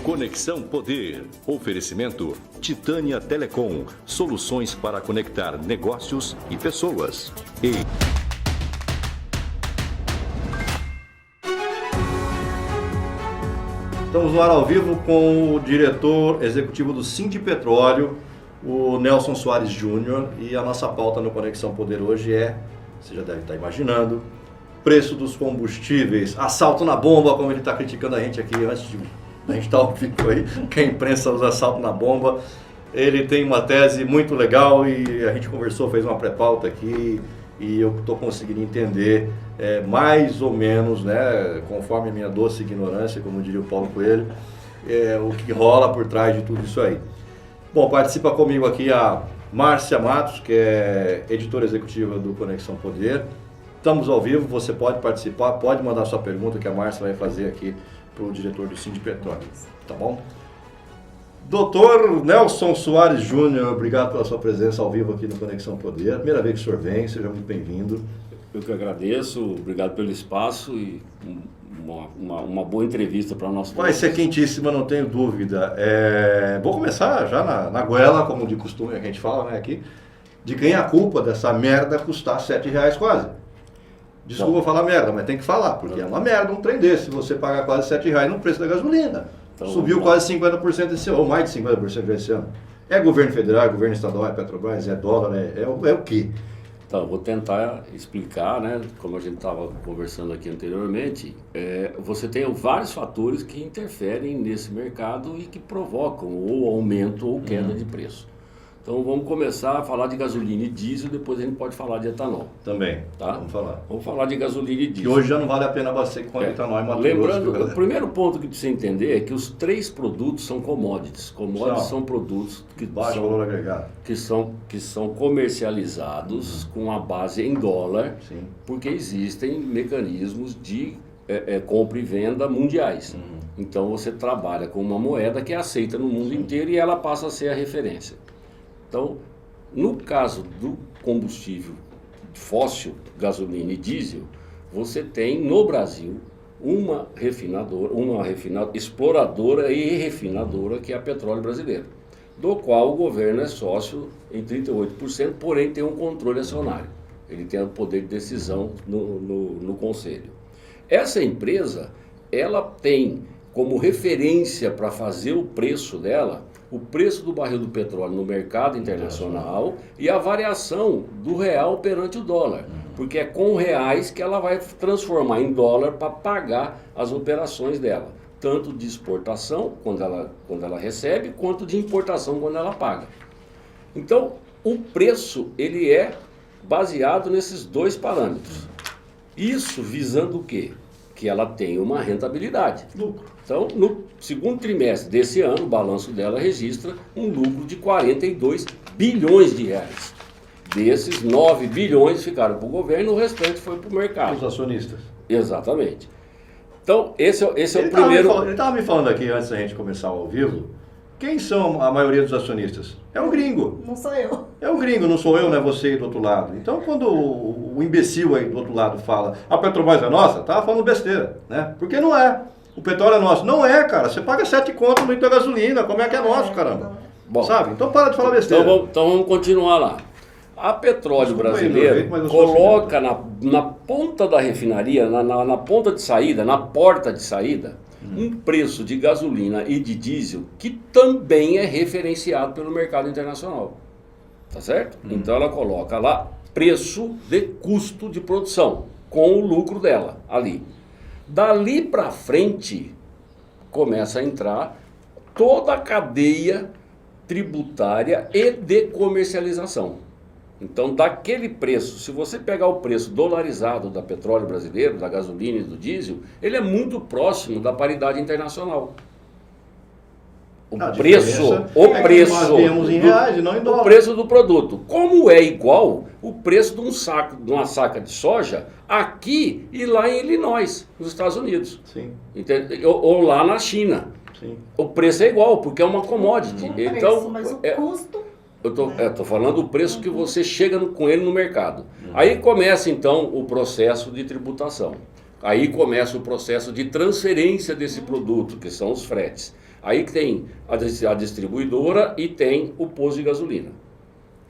Conexão Poder. Oferecimento Titânia Telecom. Soluções para conectar negócios e pessoas. Estamos no ar ao vivo com o diretor executivo do Sindipetróleo, o Nelson Soares Júnior, e a nossa pauta no Conexão Poder hoje é, você já deve estar imaginando, preço dos combustíveis, assalto na bomba, como ele está criticando a gente aqui antes de a gente estar ao vivo aí, que a imprensa usa assalto na bomba. Ele tem uma tese muito legal e a gente conversou, fez uma pré-pauta aqui e eu estou conseguindo entender mais ou menos, né, conforme a minha doce ignorância, como diria o Paulo Coelho, o que rola por trás de tudo isso aí. Bom, participa comigo aqui a Márcia Matos, que é editora executiva do Conexão Poder. Estamos ao vivo, você pode participar, pode mandar sua pergunta que a Márcia vai fazer aqui para o diretor do Sindipetróleo, tá bom? Doutor Nelson Soares Júnior, obrigado pela sua presença ao vivo aqui no Conexão Poder. Primeira vez que o senhor vem, seja muito bem-vindo. Eu que agradeço, obrigado pelo espaço e uma boa entrevista para nós. Vai ser quentíssima, não tenho dúvida. Vou começar já na goela, como de costume a gente fala, né, aqui, de quem é a culpa dessa merda custar R$7 quase. Desculpa falar merda, mas tem que falar, porque é uma merda um trem desse, você paga quase R$7 no preço da gasolina. Então, subiu quase 50% esse ano, ou mais de 50% esse ano. É governo federal, é governo estadual, é Petrobras, é dólar, é o quê? Então, vou tentar explicar, né, como a gente estava conversando aqui anteriormente, você tem vários fatores que interferem nesse mercado e que provocam ou aumento ou queda de preço. Então vamos começar a falar de gasolina e diesel, depois a gente pode falar de etanol. Também, tá? Vamos falar. Vamos falar de gasolina e diesel. Que hoje já não vale a pena abastecer com etanol e Mato Grosso. Lembrando, o primeiro ponto que precisa entender é que os três produtos são commodities. Commodities são produtos que baixo valor agregado. Que são comercializados com a base em dólar, sim, porque existem mecanismos de compra e venda mundiais. Então você trabalha com uma moeda que é aceita no mundo inteiro e ela passa a ser a referência. Então, no caso do combustível fóssil, gasolina e diesel, você tem no Brasil uma exploradora e refinadora, que é a Petróleo Brasileiro, do qual o governo é sócio em 38%, porém tem um controle acionário. Ele tem o poder de decisão no conselho. Essa empresa, ela tem como referência para fazer o preço dela, o preço do barril do petróleo no mercado internacional e a variação do real perante o dólar. Porque é com reais que ela vai transformar em dólar para pagar as operações dela. Tanto de exportação, quando ela recebe, quanto de importação, quando ela paga. Então, o preço ele é baseado nesses dois parâmetros. Isso visando o quê? Que ela tenha uma rentabilidade. Lucro. Então, no segundo trimestre desse ano, o balanço dela registra um lucro de 42 bilhões de reais. Desses, 9 bilhões ficaram para o governo, o restante foi para o mercado. Os acionistas. Exatamente. Então, esse é o primeiro... Ele estava me falando aqui, antes da gente começar ao vivo, quem são a maioria dos acionistas? É um gringo. Não sou eu. É um gringo, não sou eu, não é você aí do outro lado. Então, quando o imbecil aí do outro lado fala a Petrobras é nossa, tá falando besteira, né? Porque não é. O petróleo é nosso. Não é, cara. Você paga 7 conto no litro da gasolina. Como é que é nosso, caramba? Bom, sabe? Então para de falar besteira. Então vamos continuar lá. A Petróleo Brasileiro coloca na ponta da refinaria, na ponta de saída, na porta de saída, um preço de gasolina e de diesel que também é referenciado pelo mercado internacional. Tá certo? Então ela coloca lá preço de custo de produção, com o lucro dela ali. Dali para frente, começa a entrar toda a cadeia tributária e de comercialização. Então, daquele preço, se você pegar o preço dolarizado da Petróleo Brasileiro, da gasolina e do diesel, ele é muito próximo da paridade internacional. O preço do produto. Como é igual o preço de uma saca de soja aqui e lá em Illinois, nos Estados Unidos. Sim. Ou lá na China. Sim. O preço é igual, porque é uma commodity. Então, mas o custo... Eu estou falando do preço que você chega com ele no mercado. Aí começa então o processo de tributação. Aí começa o processo de transferência desse produto, que são os fretes. Aí tem a distribuidora e tem o posto de gasolina.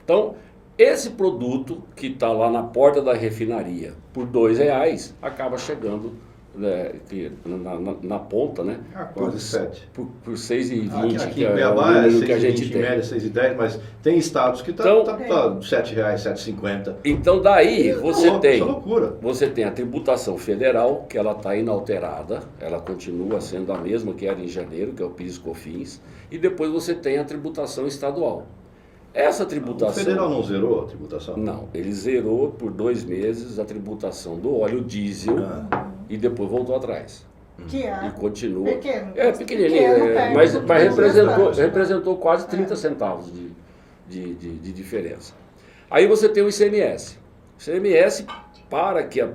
Então, esse produto que está lá na porta da refinaria por R$2 acaba chegando na ponta, né? Quase 7. Por 6,20, aqui que em é o Cuiabá é número que a 6,20 gente em tem. média, 6,10, mas tem estados que Então, tá R$7, 7,50. Então daí você Isso é loucura. Você tem a tributação federal, que ela está inalterada, ela continua sendo a mesma que era em janeiro, que é o PIS/COFINS, e depois você tem a tributação estadual. Essa tributação... O federal não zerou a tributação? Não, ele zerou por 2 meses a tributação do óleo diesel e depois voltou atrás. Que é E continua. pequeno. Pequenininho, mas representou quase 30 centavos de diferença. Aí você tem o ICMS. O ICMS, para que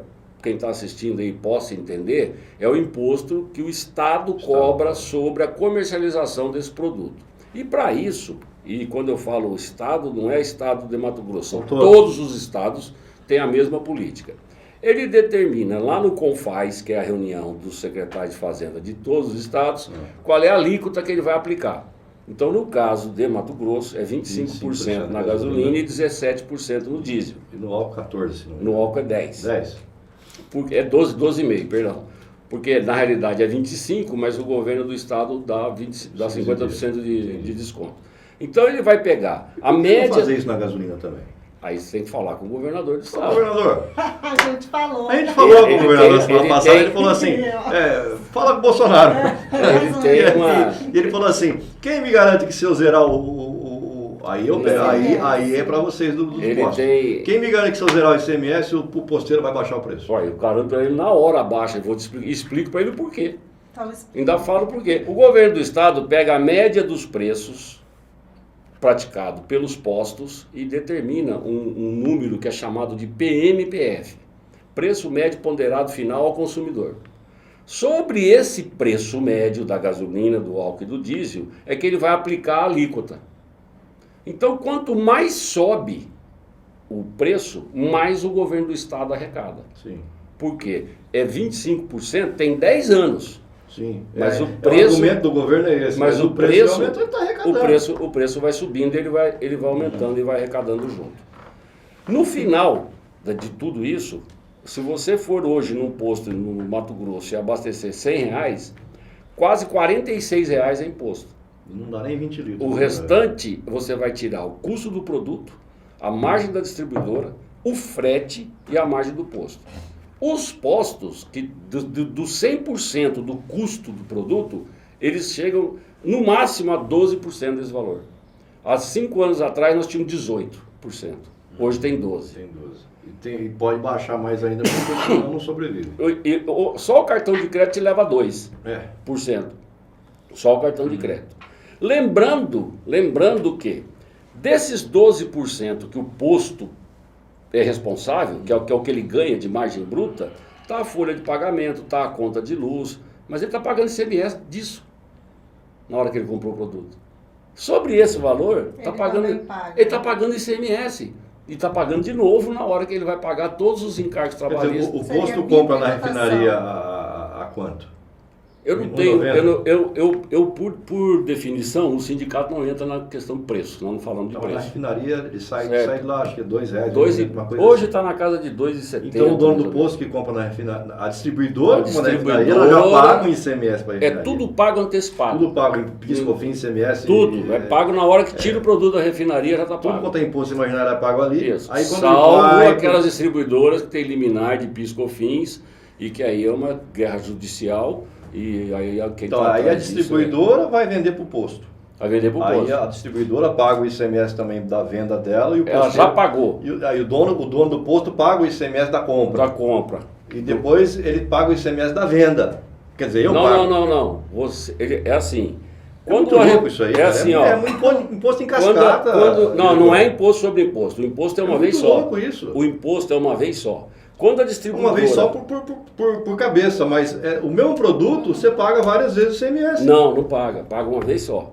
quem está assistindo aí possa entender, é o imposto que o Estado cobra sobre a comercialização desse produto. E para isso, e quando eu falo Estado, não é Estado de Mato Grosso, são todos os estados têm a mesma política. Ele determina lá no CONFAS, que é a reunião dos secretários de Fazenda de todos os estados, qual é a alíquota que ele vai aplicar. Então, no caso de Mato Grosso, é 25% na gasolina e 17% no diesel. E no álcool 14%. No álcool é 10%. 10%. Porque é 12,5%, perdão. Porque na realidade é 25%, mas o governo do estado dá 50% de desconto. Então ele vai pegar a média... fazer isso na gasolina também. Aí você tem que falar com o governador do estado. Governador, A gente falou. com o governador semana passada, ele falou assim, fala com o Bolsonaro. Ele tem uma... E ele falou assim, quem me garante que se eu zerar aí é para vocês dos postos. Quem me garante que se eu zerar o ICMS, o posteiro vai baixar o preço? Olha, o cara para ele na hora abaixa, eu vou te explico para ele o porquê. Então, Ainda falo por quê. O governo do estado pega a média dos preços praticado pelos postos e determina um número que é chamado de PMPF, preço médio ponderado final ao consumidor. Sobre esse preço médio da gasolina, do álcool e do diesel, é que ele vai aplicar a alíquota. Então, quanto mais sobe o preço, mais o governo do estado arrecada. Sim. Por quê? É 25%, tem 10 anos. Sim, mas o preço, o argumento do governo é esse, mas o preço aumenta, ele está arrecadando. O preço vai subindo, ele vai aumentando e vai arrecadando junto. No final de tudo isso, se você for hoje num posto no Mato Grosso e abastecer R$100, quase R$46 é imposto. Não dá nem 20 litros. O restante você vai tirar o custo do produto, a margem da distribuidora, o frete e a margem do posto. Os postos, que do 100% do custo do produto, eles chegam no máximo a 12% desse valor. Há 5 anos atrás nós tínhamos 18%, hoje tem 12%. Tem 12%. E pode baixar mais ainda porque senão não sobrevive. Só o cartão de crédito te leva a 2%. Só o cartão de crédito. Lembrando que desses 12% que o posto é responsável, que é o que ele ganha de margem bruta, está a folha de pagamento, está a conta de luz, mas ele está pagando ICMS disso, na hora que ele comprou o produto. Sobre esse valor, ele está pagando ICMS, e está pagando de novo na hora que ele vai pagar todos os encargos trabalhistas. O posto compra na refinaria a quanto? Eu não tenho, por definição, o sindicato não entra na questão de preço, não falando de preço. Na refinaria ele sai de lá, acho que é R$2. Hoje está na casa de R$2,70. Então o dono do posto que compra na refinaria, a distribuidora ela já paga o ICMS para a refinaria. É tudo pago antecipado. Tudo pago em PIS/COFINS, ICMS. Tudo, é pago na hora que tira o produto da refinaria, já está pago. Tudo quanto é imposto imaginário é pago ali. Isso. Aí, quando salvo aquelas distribuidoras que tem liminar de PIS/COFINS e que aí é uma guerra judicial. E aí, aí a distribuidora vai vender para o posto. Vai vender para o posto. Aí a distribuidora paga o ICMS também da venda dela. E o ela já pagou. E aí o dono do posto paga o ICMS da compra. E depois ele paga o ICMS da venda. Quer dizer, eu pago. Não. É assim. Muito louco isso aí. É assim, ó. É um imposto em cascata. Não é imposto sobre imposto. O imposto é uma vez só. É muito louco isso. O imposto é uma vez só. Quando a distribuidora... Uma vez só por cabeça, mas o mesmo produto você paga várias vezes o ICMS. Não paga uma vez só.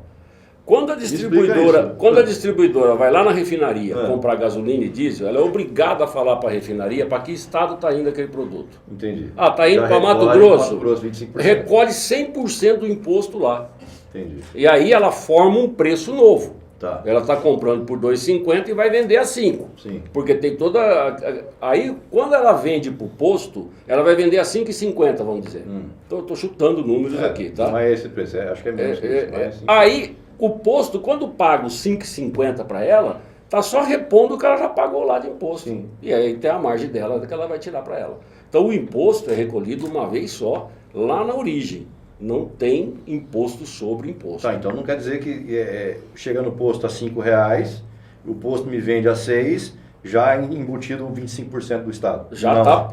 Quando a distribuidora vai lá na refinaria comprar gasolina e diesel, ela é obrigada a falar para a refinaria para que estado está indo aquele produto. Entendi. Está indo para Mato Grosso, 25%. recolhe 100% do imposto lá. Entendi. E aí ela forma um preço novo. Tá. Ela está comprando por 2,50 e vai vender a 5. Sim. Porque tem toda... Aí, quando ela vende para o posto, ela vai vender a 5,50, vamos dizer. Então, eu estou chutando números aqui, tá? Não é esse preço, acho que é menos que isso. Não é assim. Aí, o posto, quando paga os 5,50 para ela, tá só repondo o que ela já pagou lá de imposto. Sim. E aí tem a margem dela que ela vai tirar para ela. Então, o imposto é recolhido uma vez só, lá na origem. Não tem imposto sobre imposto. Tá, então não quer dizer que chega no posto a R$5, o posto me vende a 6, já embutido 25% do Estado. Já Não, tá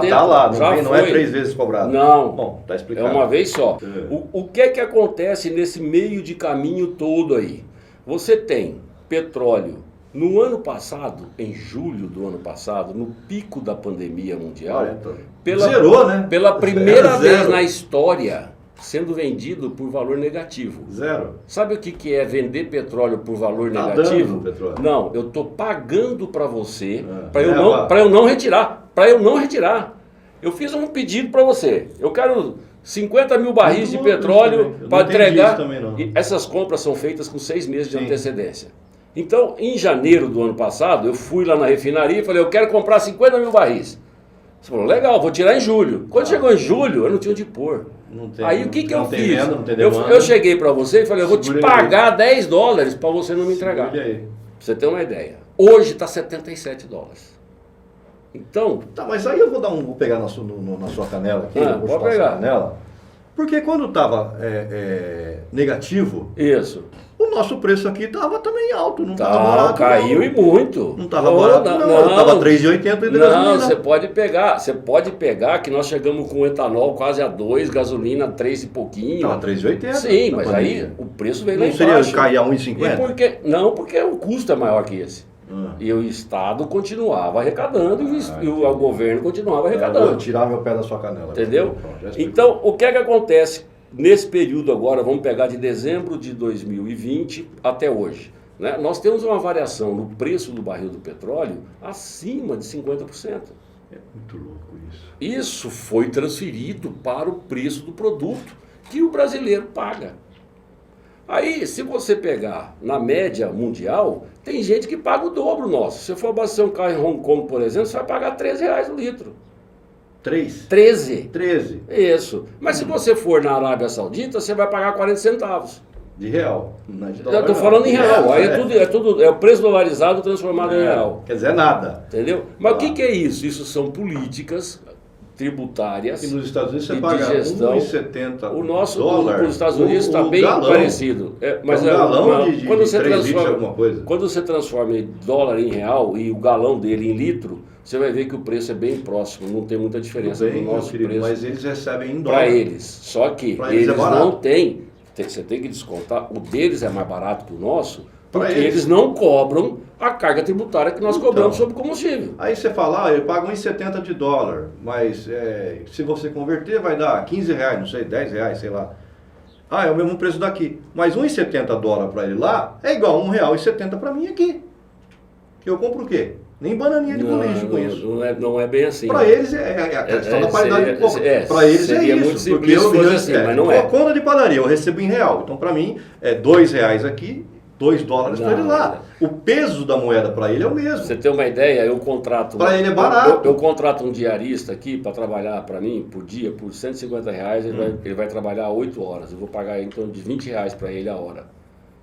dentro. Tá lá, não é foi. 3 vezes cobrado. Não. Bom, tá É explicado. uma vez só. É. O que é que acontece nesse meio de caminho todo aí? Você tem petróleo. No ano passado, em julho do ano passado, no pico da pandemia mundial, Zerou, né? pela primeira vez Zero. na história, sendo vendido por valor negativo. Zero. Sabe o que é vender petróleo por valor Tá negativo? dando petróleo. Não, eu estou pagando para você, Ah, para eu não retirar. Para eu não retirar. Eu fiz um pedido para você. Eu quero 50 mil barris de Muito louco petróleo isso também. Eu para não entendi entregar. isso também, não. E essas compras são feitas com 6 meses de Sim. antecedência. Então, em janeiro do ano passado, eu fui lá na refinaria e falei, eu quero comprar 50 mil barris. Você falou, legal, vou tirar em julho. Quando chegou em julho, eu não tinha onde pôr. Não tem, Aí o que eu não tem fiz? venda, não tem demanda. Eu cheguei para você e falei, eu vou te Segura pagar $10 para você não me entregar. Segura aí. Pra você ter uma ideia. Hoje está $77. Então, Tá, mas aí eu vou pegar na sua canela aqui, Ah, eu vou pode chutar pegar. essa canela, porque quando estava negativo, isso. o nosso preço aqui estava também alto, não estava Tá, barato. caiu não. e muito. Não estava barato, não. Estava R$3,80 de Não, gasolina. você pode pegar que nós chegamos com etanol quase a 2, gasolina 3 e pouquinho. Estava R$3,80. Sim, na mas pandemia. aí o preço veio lá Não seria embaixo. cair a E R$1,50? por quê? Não, porque o custo é maior que esse. Ah. E o Estado continuava arrecadando e entendi. o governo continuava Eu vou arrecadando. tirar meu pé da sua canela. Entendeu? Pronto, já expliquei. Então, o que é que acontece nesse período agora? Vamos pegar de dezembro de 2020 até hoje. Né? Nós temos uma variação no preço do barril do petróleo acima de 50%. É muito louco isso. Isso foi transferido para o preço do produto que o brasileiro paga. Aí, se você pegar na média mundial, tem gente que paga o dobro nosso. Se você for abastecer um carro em Hong Kong, por exemplo, você vai pagar R$13 o litro. 3? 13. 13 Isso. Mas se você for na Arábia Saudita, você vai pagar 40 centavos. de real. Não é de Eu dólar, estou não. falando em real. Aí É. é tudo o preço dolarizado transformado em real. Quer dizer, nada. Entendeu? Mas o Tá. que é isso? Isso são políticas tributárias. E nos Estados Unidos você E de paga gestão. 1,70 O nosso, dólar. os Estados Unidos está o bem galão. parecido. Mas Um galão de quando você 3 litros transforma, alguma coisa. quando você transforma em dólar em real e o galão dele em litro, você vai ver que o preço é bem próximo, não tem muita diferença Tudo bem, do meu nosso querido, preço mas eles recebem em dólar. para eles. Só que Pra eles eles é barato. não têm, você tem que descontar, o deles é mais barato que o nosso, Pra porque eles. eles não cobram a carga tributária que nós Então. cobramos sobre combustível. Aí você fala, ele paga 1,70 de dólar, mas se você converter vai dar 15 reais, não sei, 10 reais, sei lá. Ah, é o mesmo preço daqui. Mas 1,70 dólar para ele lá é igual a R$1,70 para mim aqui. Eu compro o quê? Nem bananinha de boliche com isso. Não é bem assim. Para eles é a questão da paridade de compra. Para eles é seria isso. muito simples porque se eu fosse assim, mas não é. A conta de padaria eu recebo em real. Então para mim é R$2 aqui, $2 para ele lá. O peso da moeda para ele é o mesmo. Pra você ter uma ideia, eu contrato... Pra ele é barato. Eu contrato um diarista aqui para trabalhar para mim, por dia, por R$150, ele vai trabalhar 8 horas. Eu vou pagar em torno de R$20 para ele a hora.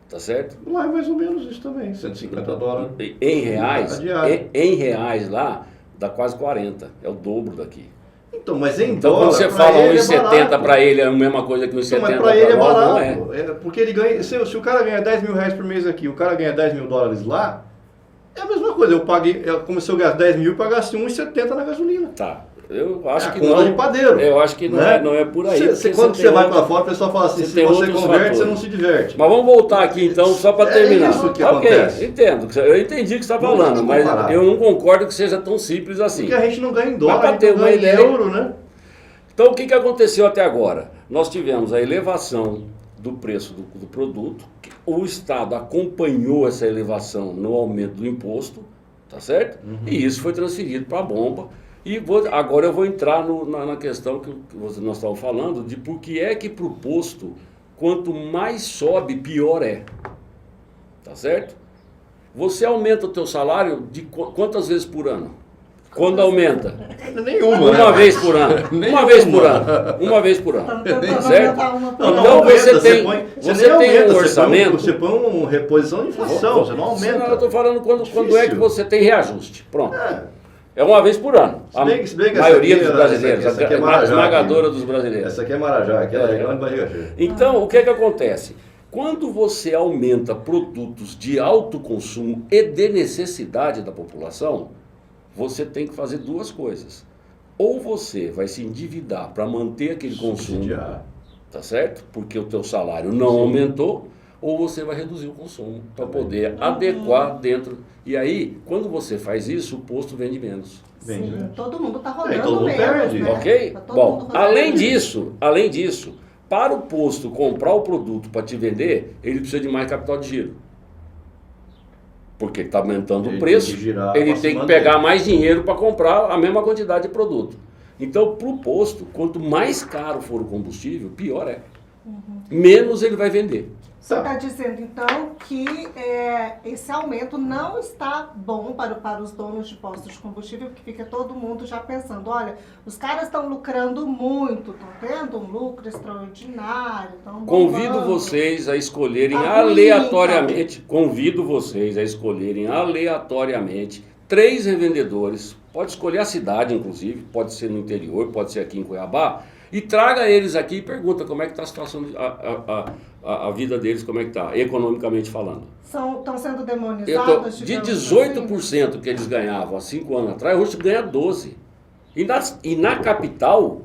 Tá certo? Lá é mais ou menos isso também, 150 dólares. Em reais, A diária. em reais lá, dá quase 40. É o dobro daqui. Então, mas em Então dólar, quando você pra fala ele é 1,70 barato. para ele é a mesma coisa que 1,70 Então, mas para pra ele é nós, não barato. é. Porque ele ganha. Se o cara ganha R$10 mil por mês aqui, o cara ganha $10 mil lá, é a mesma coisa. Eu paguei, como se eu ganhasse 10 mil e pagasse 1,70 na gasolina. Tá. Eu acho É a que conta não. de padeiro. Eu acho que não, Né? não é por aí. porque Quando tem você vai outra- pra fora, o pessoal fala assim, você se tem você outros converte, fatores. você não se diverte. Mas vamos voltar aqui então, só para É terminar. isso que Ok, acontece. entendo. Eu entendi o que você está Não dá falando, pra mas comparar. eu não concordo que seja tão simples assim. Porque a gente não ganha em Mas dólar, pra a gente ter não uma ganha ideia- em euro, né? Então, o que aconteceu até agora? Nós tivemos a elevação do preço do produto, que o Estado acompanhou essa elevação no aumento do imposto, tá certo? E isso foi transferido para a bomba. E agora eu vou entrar na questão que nós estávamos falando, de por que é que para o posto quanto mais sobe, pior é. Tá certo? Você aumenta o teu salário de quantas vezes por ano? Quando aumenta? Nenhuma. Uma vez por ano. Uma vez por ano. Uma vez por ano. Certo? Então você tem um orçamento. Você põe uma reposição de inflação, você não aumenta. Não, eu estou falando quando é que você tem reajuste. Pronto. É uma vez por ano. A maioria dos brasileiros, a esmagadora dos brasileiros. Essa aqui é Marajá, aquela é grande barriga cheia. Então, o que é que acontece? Quando você aumenta produtos de alto consumo e de necessidade da população, você tem que fazer duas coisas. Ou você vai se endividar para manter aquele consumo, tá certo? Porque o teu salário não aumentou, ou você vai reduzir o consumo para poder adequar dentro. E aí, quando você faz isso, o posto vende menos. Sim, todo mundo está rodando todo mundo menos, perde. né? Ok? Tá todo Bom, mundo rodando além menos. disso, para o posto comprar o produto para te vender, ele precisa de mais capital de giro. Porque ele está aumentando o preço, ele tem que pegar mais dinheiro para comprar a mesma quantidade de produto. Então, para o posto, quanto mais caro for o combustível, pior é. Menos ele vai vender. Você está dizendo, então, que esse aumento não está bom para os donos de postos de combustível, porque fica todo mundo já pensando, olha, os caras estão lucrando muito, estão tendo um lucro extraordinário. Convido vocês a escolherem aleatoriamente 3 revendedores, pode escolher a cidade, inclusive, pode ser no interior, pode ser aqui em Cuiabá, e traga eles aqui e pergunta como é que está a situação, a vida deles, como é que está, economicamente falando. Estão sendo demonizados? De 18% que eles ganhavam há 5 anos atrás, hoje ganha 12%. E na capital,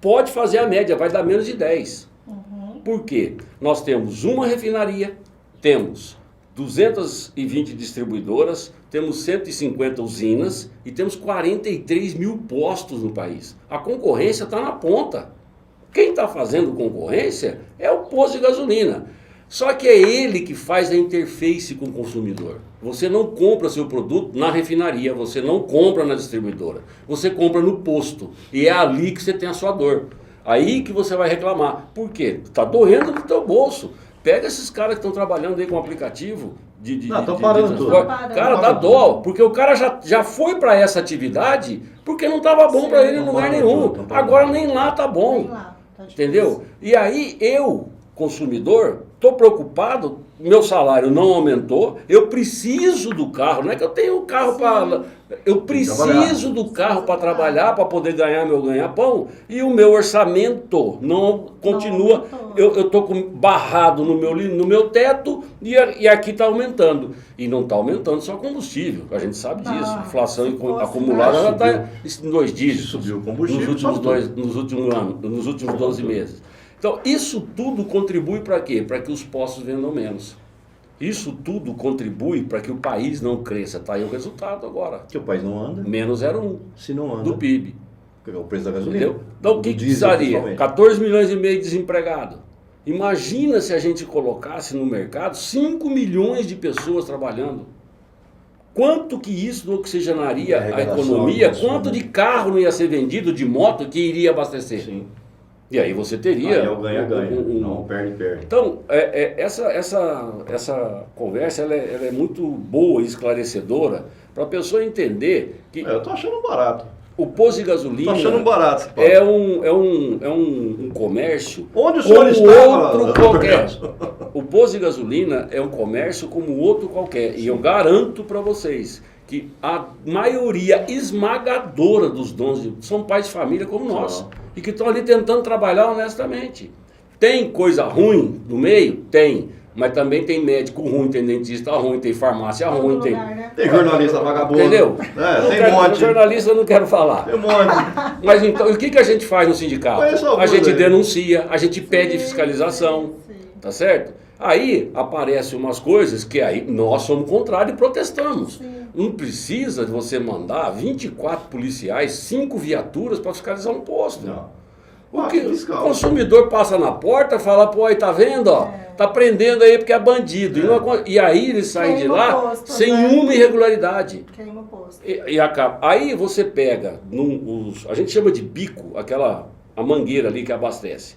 pode fazer a média, vai dar menos de 10%. Por quê? Nós temos uma refinaria, temos 220 distribuidoras, temos 150 usinas e temos 43 mil postos no país. A concorrência está na ponta. Quem está fazendo concorrência é o posto de gasolina. Só que é ele que faz a interface com o consumidor. Você não compra seu produto na refinaria, você não compra na distribuidora. Você compra no posto. E é ali que você tem a sua dor. Aí que você vai reclamar. Por quê? Está doendo no teu bolso. Pega esses caras que estão trabalhando aí com aplicativo estão parando tudo. Cara, dá dó, porque o cara já foi para essa atividade porque não estava bom para ele em lugar nenhum. Agora nem lá tá bom. Entendeu? E aí eu, consumidor, estou preocupado, meu salário não aumentou, eu preciso do carro, não é que eu tenho um carro para... Eu preciso do carro para trabalhar, para poder ganhar meu ganha-pão, e o meu orçamento não continua, eu estou barrado no meu teto e aqui está aumentando. E não está aumentando só combustível, a gente sabe disso. A inflação acumulada já está em 2 dígitos. Subiu o combustível nos últimos 12 meses. Então, isso tudo contribui para quê? Para que os postos vendam menos. Isso tudo contribui para que o país não cresça. Está aí o resultado agora. Que o país não anda. Menos 0,1 se não anda, do PIB. Que é o preço da gasolina. Entendeu? Então, o que precisaria? 14 milhões e meio de desempregados. Imagina se a gente colocasse no mercado 5 milhões de pessoas trabalhando. Quanto que isso não oxigenaria a economia? Quanto de carro não ia ser vendido, de moto, que iria abastecer? Sim. E aí você teria... Aí é o ganha-ganha, não perde-perde. Então, essa conversa ela é muito boa e esclarecedora para a pessoa entender que... Eu estou achando barato. O posto de gasolina barato, é um comércio onde o como outro está, qualquer. O posto de gasolina é um comércio como outro qualquer. E eu garanto para vocês que a maioria esmagadora dos donos são pais de família como nós. E que estão ali tentando trabalhar honestamente. Tem coisa ruim no meio? Tem. Mas também tem médico ruim, tem dentista ruim, tem farmácia ruim, tem jornalista vagabundo. Entendeu? Tem um monte. Jornalista eu não quero falar. Tem um monte. Mas então, o que a gente faz no sindicato? A gente denuncia, a gente pede fiscalização, tá certo? Aí aparecem umas coisas que aí nós somos contrários e protestamos. Não precisa de você mandar 24 policiais, 5 viaturas para fiscalizar um posto. Não. O consumidor passa na porta e fala, pô, aí tá vendo, ó, tá prendendo aí porque é bandido. E aí ele sai de lá sem uma irregularidade. Queima o posto. E acaba. Aí você pega, a gente chama de bico, a mangueira ali que abastece.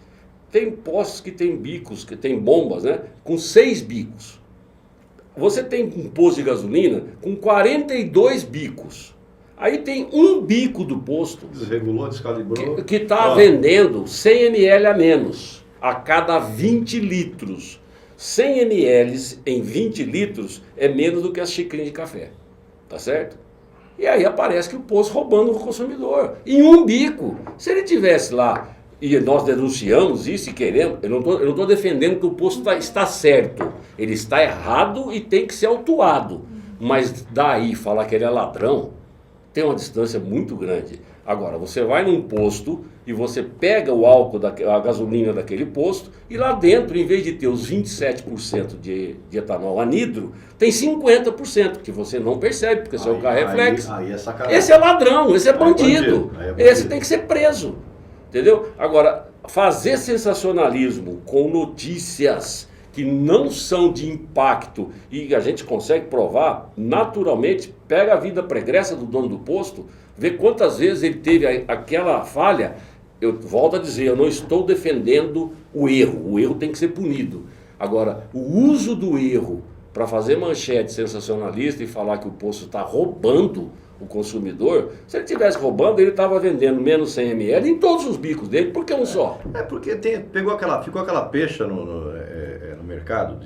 Tem postos que tem bicos, que tem bombas, né? Com 6 bicos. Você tem um posto de gasolina com 42 bicos. Aí tem um bico do posto Desregulou, descalibrou. que está vendendo 100 ml a menos a cada 20 litros. 100 ml em 20 litros é menos do que as xicrinhas de café. Tá certo? E aí aparece que o posto roubando o consumidor. Em um bico. Se ele tivesse lá, e nós denunciamos isso e queremos, eu não estou defendendo que o posto está certo. Ele está errado e tem que ser autuado. Mas daí falar que ele é ladrão, tem uma distância muito grande. Agora, você vai num posto e você pega o álcool, a gasolina daquele posto, e lá dentro, em vez de ter os 27% de etanol anidro, tem 50%, que você não percebe, porque seu carro é flex. Aí é sacanagem. Esse é ladrão, esse é bandido. Aí é bandido. Esse tem que ser preso. Entendeu? Agora, fazer sensacionalismo com notícias que não são de impacto e a gente consegue provar, naturalmente, pega a vida pregressa do dono do posto, vê quantas vezes ele teve aquela falha. Eu volto a dizer, eu não estou defendendo o erro tem que ser punido. Agora, o uso do erro para fazer manchete sensacionalista e falar que o posto está roubando o consumidor, se ele estivesse roubando, ele estava vendendo menos 100 ml em todos os bicos dele, por que um só? É porque ficou aquela pecha no mercado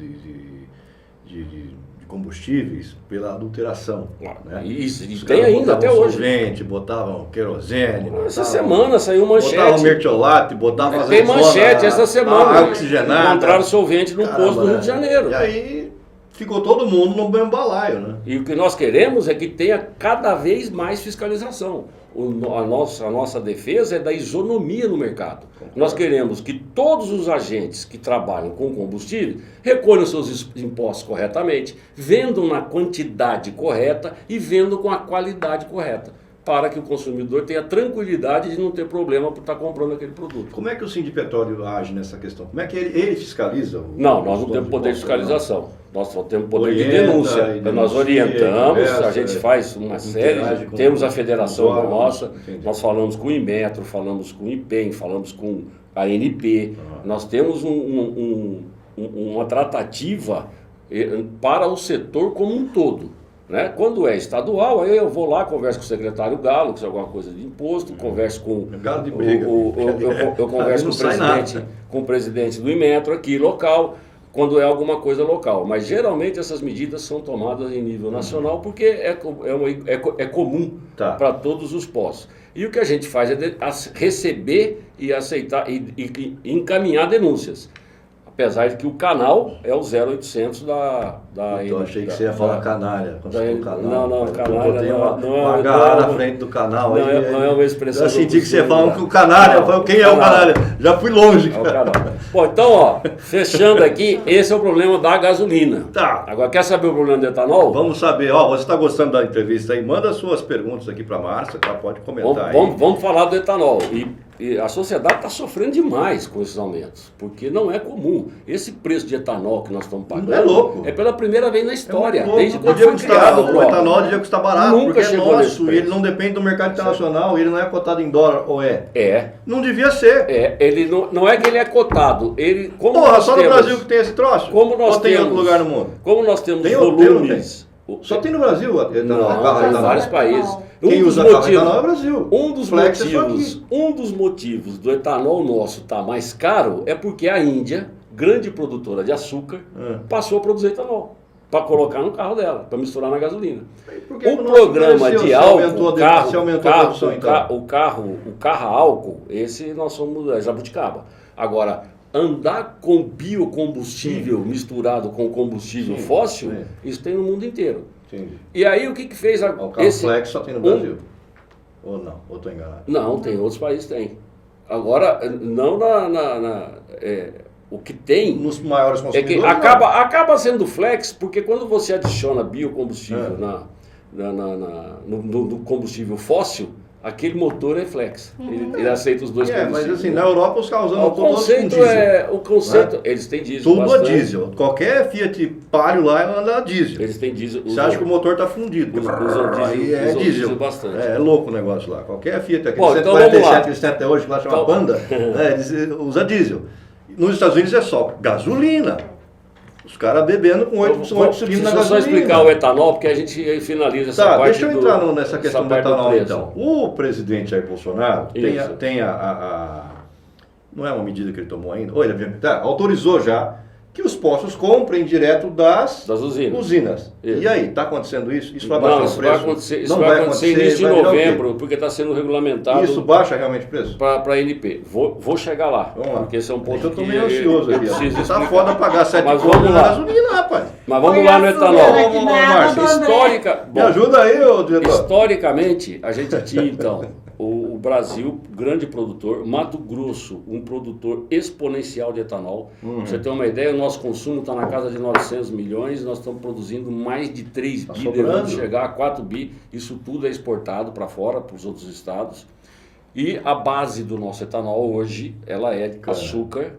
de combustíveis pela adulteração. Né? Isso, e tem ainda até hoje. Solvente, botavam querosene. Essa semana saiu manchete. Botavam mertiolate, botavam tem manchete essa semana. Água oxigenada. Encontraram solvente no posto do Rio de Janeiro. E aí ficou todo mundo no mesmo balaio, né? E o que nós queremos é que tenha cada vez mais fiscalização. A nossa defesa é da isonomia no mercado. Nós queremos que todos os agentes que trabalham com combustível recolham seus impostos corretamente, vendam na quantidade correta e vendam com a qualidade correta, para que o consumidor tenha tranquilidade de não ter problema por estar comprando aquele produto. Como é que o Sindipetróleio age nessa questão? Como é que ele fiscaliza? Não, nós não temos poder de fiscalização. Nós só temos poder de denúncia. Nós orientamos, a gente faz uma série, temos a federação nossa, nós falamos com o Inmetro, falamos com o IPEM, falamos com a ANP, nós temos uma tratativa para o setor como um todo. Né? Quando é estadual, aí eu vou lá, converso com o secretário Galo, que é alguma coisa de imposto, converso com Galo de briga. Eu converso com o presidente do Inmetro aqui, local, quando é alguma coisa local. Mas geralmente essas medidas são tomadas em nível nacional porque é comum para todos os postos. E o que a gente faz é receber e aceitar e encaminhar denúncias. Apesar de que o canal é o 0800 da eu achei que você ia falar canalha. Não, canalha não é uma garra na frente do canal. Não é uma expressão. Eu senti que você falava que o canalha, quem é o canalha? Já fui longe. É o canal. Bom, então, fechando aqui, esse é o problema da gasolina. Tá. Agora, quer saber o problema do etanol? Vamos saber, você está gostando da entrevista aí? Manda suas perguntas aqui para a Márcia, tá? Pode comentar aí. Vamos falar do etanol. E a sociedade está sofrendo demais com esses aumentos, porque não é comum. Esse preço de etanol que nós estamos pagando é louco. É pela primeira vez na história, desde quando foi criado o etanol devia custar barato, nunca porque é nosso, e ele não depende do mercado internacional, ele não é cotado em dólar, ou é? É. Não devia ser. Ele não é que ele é cotado, como só no Brasil que tem esse troço? Como nós ou tem em outro lugar no mundo? Como nós temos tem volumes... Só tem no Brasil etanol? Tem vários países. Quem usa etanol é o Brasil. Um dos motivos do etanol nosso estar mais caro é porque a Índia, grande produtora de açúcar, passou a produzir etanol para colocar no carro dela, para misturar na gasolina. O programa de álcool, o carro álcool, esse nós somos Jabuticaba. Agora, andar com biocombustível misturado com combustível fóssil, isso tem no mundo inteiro. Entendi. E aí o que fez o carro flex só tem no Brasil? Ou não? Ou estou enganado? Não, tem outros países tem. Agora, não o que tem... Nos maiores consumidores? É que acaba sendo flex, porque quando você adiciona biocombustível no combustível fóssil, aquele motor é flex. Ele aceita os dois combustíveis. Mas assim, na Europa os carros andam todos com diesel. Eles têm diesel. Tudo bastante. A diesel. Qualquer Fiat Palio lá anda a diesel. Eles têm diesel. Você acha que o motor está fundido? Usam diesel bastante. É louco o negócio lá. Qualquer Fiat, aquele 147 que eles têm até hoje, que lá chama Panda, usa diesel. Nos Estados Unidos é só gasolina. Os caras bebendo com 8 cilindros na gasolina. Deixa eu só explicar o etanol, porque a gente finaliza essa parte. Deixa eu entrar nessa questão do etanol, preço. então. O presidente Jair Bolsonaro tem não é uma medida que ele tomou ainda, ou ele autorizou já que os postos comprem direto das usinas. E aí, está acontecendo isso? Isso vai baixar o preço? Isso vai acontecer início de novembro, porque está sendo regulamentado. Isso baixa realmente o preço? Para a NP. Vou chegar lá. Vamos lá. Porque esse é um ponto eu tô meio ansioso aqui. Está foda pagar 7 contos na gasolina, rapaz. Mas vamos lá no etanol. Márcio. Me ajuda aí, ô diretor. Historicamente, a gente tinha, então, o Brasil, grande produtor, Mato Grosso, um produtor exponencial de etanol. Pra você ter uma ideia, o nosso consumo está na casa de 900 milhões, nós estamos produzindo mais de 3 bi, devendo chegar a 4 bi. Isso tudo é exportado para fora, para os outros estados. E a base do nosso etanol hoje, ela é açúcar,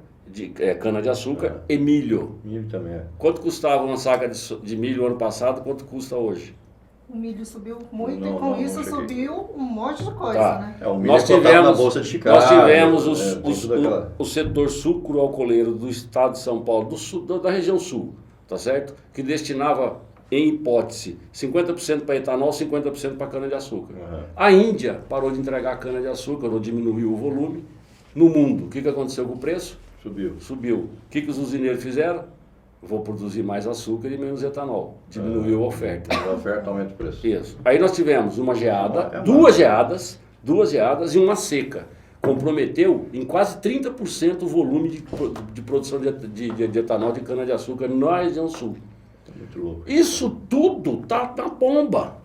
cana-de-açúcar e milho. Milho também é. Quanto custava uma saca de milho ano passado, quanto custa hoje? O milho subiu muito e com isso subiu um monte de coisa, né? O milho na Bolsa de Chicago. Nós tivemos o setor sucro-alcooleiro do estado de São Paulo, da região sul, tá certo? Que destinava, em hipótese, 50% para etanol, 50% para cana-de-açúcar. A Índia parou de entregar cana-de-açúcar, ou diminuiu o volume. No mundo, o que aconteceu com o preço? Subiu. O que os usineiros fizeram? Vou produzir mais açúcar e menos etanol. Diminuiu a oferta. A oferta aumenta o preço. Isso. Aí nós tivemos uma geada, duas geadas e uma seca. Comprometeu em quase 30% o volume de produção de etanol de cana-de-açúcar na região sul. Muito louco. Isso tudo tá na bomba.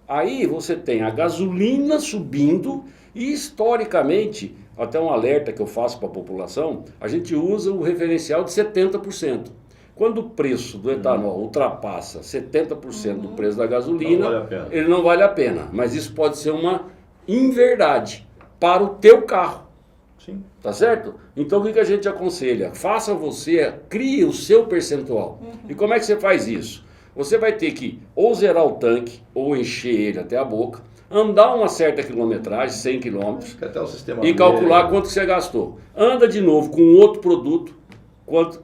Aí você tem a gasolina subindo e, historicamente, até um alerta que eu faço para a população, a gente usa o referencial de 70%. Quando o preço do etanol ultrapassa 70% do preço da gasolina, ele não vale a pena. Mas isso pode ser uma inverdade para o teu carro. Sim. Tá certo? Então o que a gente aconselha? Crie o seu percentual. E como é que você faz isso? Você vai ter que ou zerar o tanque, ou encher ele até a boca, andar uma certa quilometragem, 100 km, e calcular quanto você gastou. Anda de novo com outro produto,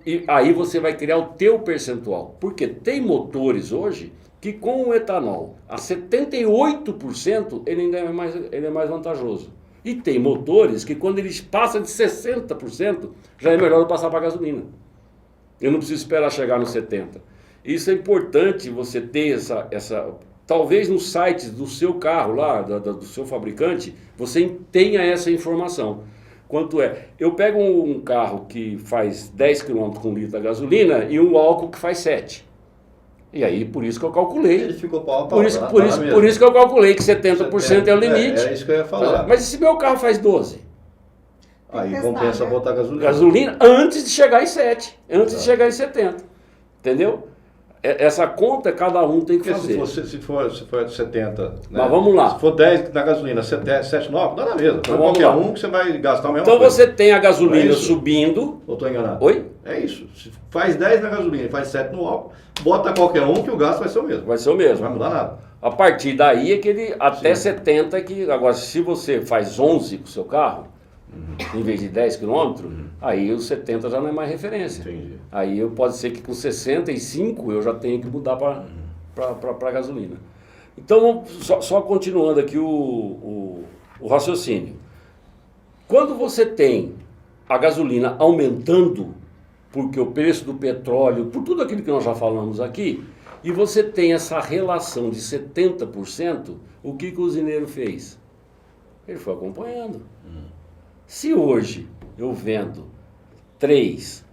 e aí você vai criar o teu percentual. Porque tem motores hoje que com o etanol a 78% ele é mais vantajoso. E tem motores que quando eles passam de 60% já é melhor eu passar para a gasolina. Eu não preciso esperar chegar nos 70%. Isso é importante você ter talvez nos sites do seu carro lá, do seu fabricante, você tenha essa informação. Quanto é? Eu pego um carro que faz 10 km com litro da gasolina e um álcool que faz 7. E aí, por isso que eu calculei. Ele ficou pau a pau. Por isso que eu calculei que 70% é o limite. É isso que eu ia falar. Mas e se meu carro faz 12? Aí compensa botar gasolina. Gasolina antes de chegar em 7, antes de chegar em 70. Entendeu? Essa conta cada um tem que fazer. Se for 70, né? Mas vamos lá. Se for 10 na gasolina, 7, 9, dá na mesma. Então, qualquer um que você vai gastar o mesmo. Então você tem a gasolina subindo. Ou estou enganado? Oi? É isso. Se faz 10 na gasolina e faz 7 no álcool, bota qualquer um que o gasto vai ser o mesmo. Vai ser o mesmo. Não vai mudar nada. A partir daí é que ele até 70 que. Agora, se você faz 11 com o seu carro, em vez de 10 km, aí os 70 já não é mais referência. Entendi. Aí pode ser que com 65 eu já tenha que mudar para gasolina. Então, só continuando aqui o raciocínio. Quando você tem a gasolina aumentando, porque o preço do petróleo, por tudo aquilo que nós já falamos aqui, e você tem essa relação de 70%, o que o usineiro fez? Ele foi acompanhando. Se hoje eu vendo 3,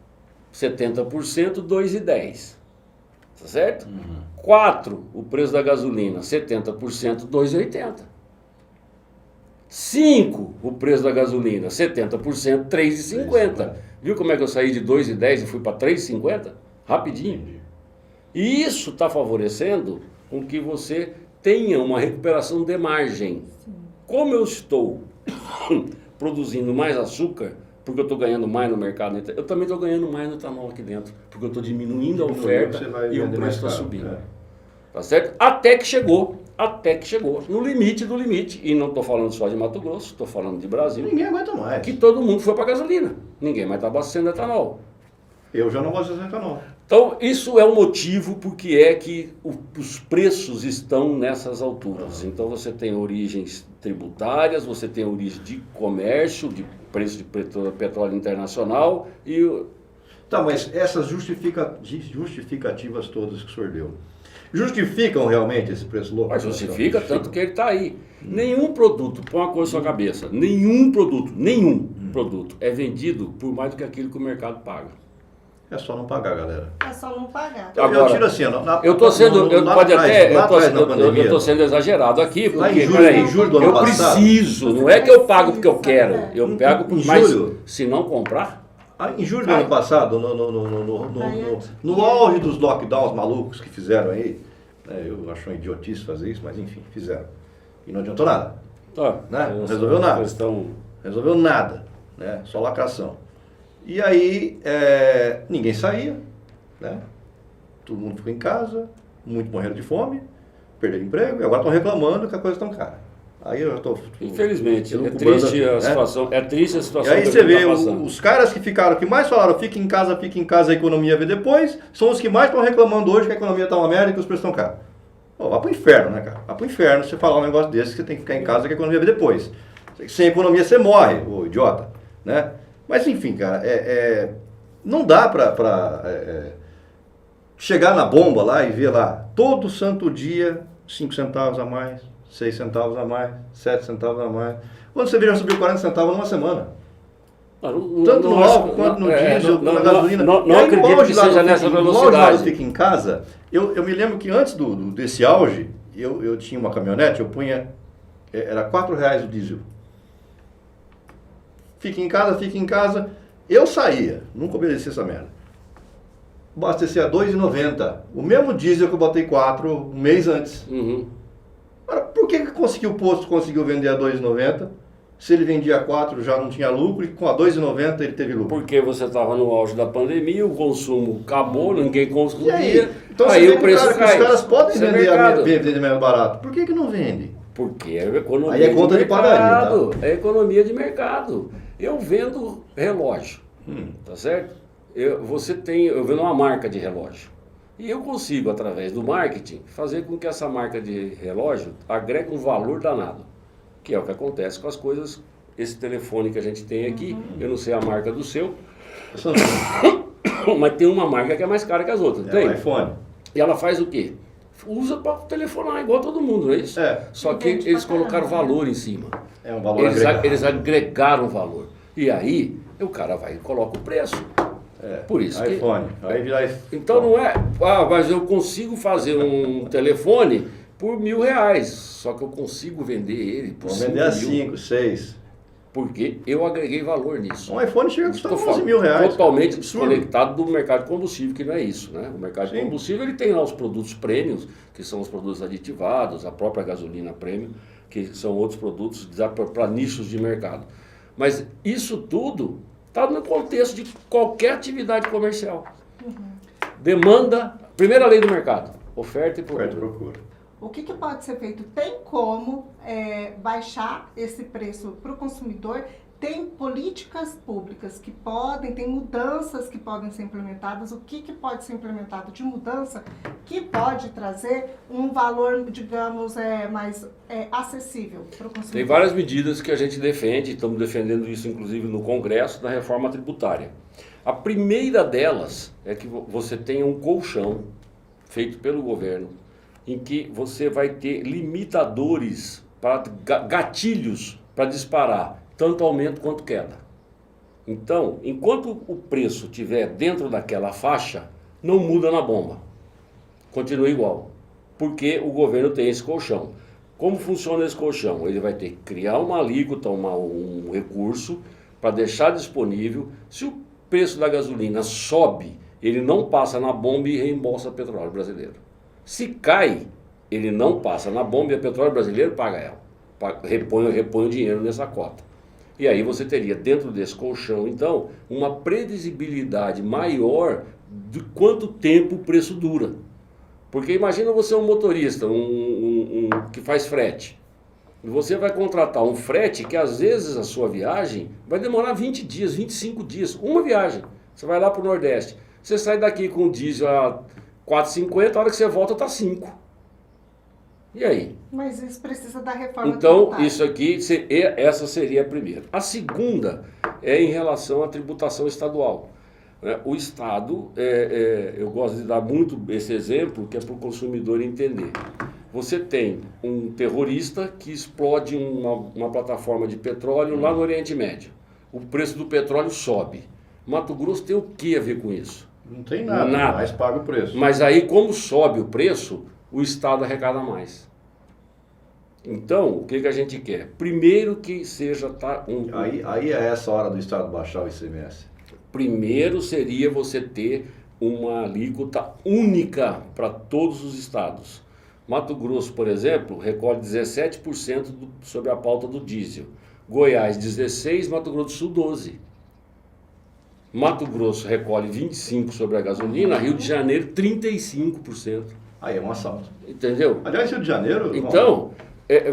70%, 2,10. Tá certo? 4, o preço da gasolina, 70%, 2,80. 5, o preço da gasolina, 70%, 3,50. Viu como é que eu saí de 2,10 e fui para 3,50? Rapidinho. E isso está favorecendo com que você tenha uma recuperação de margem. Como eu estou produzindo mais açúcar, porque eu estou ganhando mais no mercado, eu também estou ganhando mais no etanol aqui dentro, porque eu estou diminuindo a oferta e o preço está subindo. Tá certo? Até que chegou no limite do limite, e não estou falando só de Mato Grosso, estou falando de Brasil. Ninguém aguenta mais. Que todo mundo foi para gasolina. ninguém mais está abastecendo etanol. Eu já não gosto de etanol. Então, isso é o motivo porque é que os preços estão nessas alturas. Então, você tem origens tributárias, você tem origem de comércio, de preço de petróleo internacional e... Tá, mas essas justificativas todas que o senhor deu, justificam realmente esse preço louco? Mas justifica, tanto que ele está aí. Nenhum produto, põe uma coisa na sua cabeça, nenhum produto é vendido por mais do que aquilo que o mercado paga. É só não pagar, galera. É só não pagar. Agora, eu tiro assim, eu estou sendo, eu tô sendo exagerado aqui, porque, em julho do ano eu passado, preciso, não é que eu pago porque eu quero, eu pego em mas julho, se não comprar... em julho do ano passado, no auge dos lockdowns malucos que fizeram aí, eu acho uma idiotice fazer isso, mas enfim, fizeram. E não adiantou nada. Né? Não resolveu nada. Resolveu nada, né? Só lacração. E aí, ninguém saía, né? Todo mundo ficou em casa, muito morrendo de fome, perderam emprego, e agora estão reclamando que a coisa está tão cara. Aí eu estou... Infelizmente, é triste a situação, é triste a situação. E aí você vê, os caras que ficaram, que mais falaram, fica em casa, a economia vê depois, são os que mais estão reclamando hoje que a economia está uma merda e que os preços estão caros. Pô, vai pro inferno, né, cara? Vai pro inferno você falar um negócio desse que você tem que ficar em casa que a economia vê depois. Sem economia você morre, ô idiota, né? Mas enfim, cara, não dá pra chegar na bomba lá e ver lá, todo santo dia, 5 centavos a mais, 6 centavos a mais, 7 centavos a mais. Quando você vê, já subiu 40 centavos numa semana. Tanto no álcool quanto no diesel, na gasolina. Não acredito que seja nessa velocidade. O fica em casa, eu me lembro que antes desse auge, eu tinha uma caminhonete, eu punha, era R$4 o diesel. Fica em casa, eu saía, nunca obedeci essa merda. Abastecia a R$2,90, o mesmo diesel que eu botei 4 um mês antes. Agora, por que o posto conseguiu vender a R$2,90? Se ele vendia a 4 já não tinha lucro e com a R$2,90 ele teve lucro. Porque você estava no auge da pandemia, o consumo acabou, ninguém consumia. Então aí o preço cai. Os caras podem vender mais barato. Por que não vendem? Porque é economia aí é conta de padaria, tá? É economia de mercado. Eu vendo relógio, tá certo? Eu vendo uma marca de relógio. E eu consigo, através do marketing, fazer com que essa marca de relógio agregue um valor danado. Que é o que acontece com as coisas, esse telefone que a gente tem aqui, eu não sei a marca do seu, mas tem uma marca que é mais cara que as outras, tem? O iPhone. E ela faz o quê? Usa para telefonar igual todo mundo, não é isso? Só que eles colocaram valor em cima. É um valor agregado. Eles agregaram valor. E aí, o cara vai e coloca o preço. Por isso iPhone. Aí vira iPhone. Então não é, mas eu consigo fazer um telefone por R$1.000, só que eu consigo vender ele por 5 mil. Vender a 5, 6. Porque eu agreguei valor nisso. Um iPhone chega a custar R$11.000. Totalmente desconectado do mercado de combustível, que não é isso, né? O mercado de combustível ele tem lá os produtos premiums, que são os produtos aditivados, a própria gasolina premium, que são outros produtos para nichos de mercado. Mas isso tudo está no contexto de qualquer atividade comercial. Demanda, primeira lei do mercado, oferta e procura. O que pode ser feito? Tem como baixar esse preço para o consumidor? Tem políticas públicas que tem mudanças que podem ser implementadas. O que pode ser implementado de mudança que pode trazer um valor, digamos, mais acessível para o consumidor? Tem várias medidas que a gente defende, estamos defendendo isso inclusive no Congresso, da reforma tributária. A primeira delas é que você tenha um colchão feito pelo governo, em que você vai ter limitadores, gatilhos para disparar, tanto aumento quanto queda. Então, enquanto o preço estiver dentro daquela faixa, não muda na bomba. Continua igual, porque o governo tem esse colchão. Como funciona esse colchão? Ele vai ter que criar uma alíquota, um recurso, para deixar disponível. Se o preço da gasolina sobe, ele não passa na bomba e reembolsa o petróleo brasileiro. Se cai, ele não passa na bomba e o petróleo brasileiro paga ela. Repõe o dinheiro nessa cota. E aí você teria dentro desse colchão, então, uma previsibilidade maior de quanto tempo o preço dura. Porque imagina você um motorista, que faz frete. Você vai contratar um frete que às vezes a sua viagem vai demorar 20 dias, 25 dias, uma viagem. Você vai lá para o Nordeste, você sai daqui com o diesel a 4,50, a hora que você volta está 5. E aí? Mas isso precisa da reforma Então, tributária. isso aqui, essa seria a primeira. A segunda é em relação à tributação estadual. O Estado, eu gosto de dar muito esse exemplo, que é para o consumidor entender. Você tem um terrorista que explode uma plataforma de petróleo lá no Oriente Médio. O preço do petróleo sobe. Mato Grosso tem o que a ver com isso? Não tem nada, mas paga o preço. Mas aí, como sobe o preço, o Estado arrecada mais. Então, o que a gente quer? Primeiro que seja... Aí é essa hora do Estado baixar o ICMS. Primeiro seria você ter uma alíquota única para todos os estados. Mato Grosso, por exemplo, recolhe 17% sobre a pauta do diesel. Goiás, 16%, Mato Grosso do Sul, 12%. Mato Grosso recolhe 25% sobre a gasolina, Rio de Janeiro, 35%. Aí é um assalto. Entendeu? Aliás, Rio de Janeiro... Então,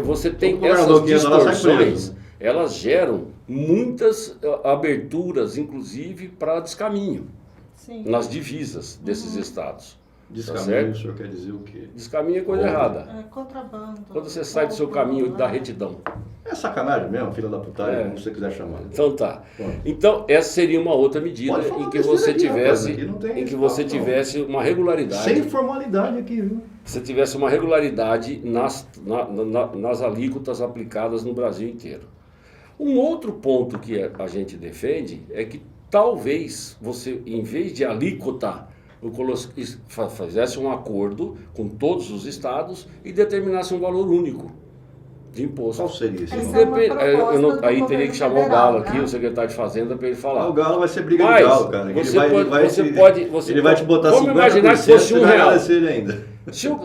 você tem essas distorções, elas geram muitas aberturas, inclusive, para descaminho. Sim. Nas divisas desses estados. Descaminho, o senhor quer dizer o quê? Descaminho é coisa errada. É contrabando. Quando você sai do seu caminho da retidão. É sacanagem mesmo, filha da putagem, como você quiser chamar. Então tá. Bom. Então essa seria uma outra medida em que você tivesse, não tivesse uma regularidade. Sem formalidade aqui, viu? Você tivesse uma regularidade nas alíquotas aplicadas no Brasil inteiro. Um outro ponto que a gente defende é que talvez você, em vez de alíquota, fizesse um acordo com todos os estados e determinasse um valor único de imposto. Qual seria esse Essa valor? é uma proposta do Aí teria governo que chamar o federal, Galo aqui, né? o secretário de Fazenda, para ele falar. O Galo vai ser briga Mas de Galo, cara. Ele vai te botar 50%, vamos imaginar que fosse você R$1. vai agradecer ele ainda.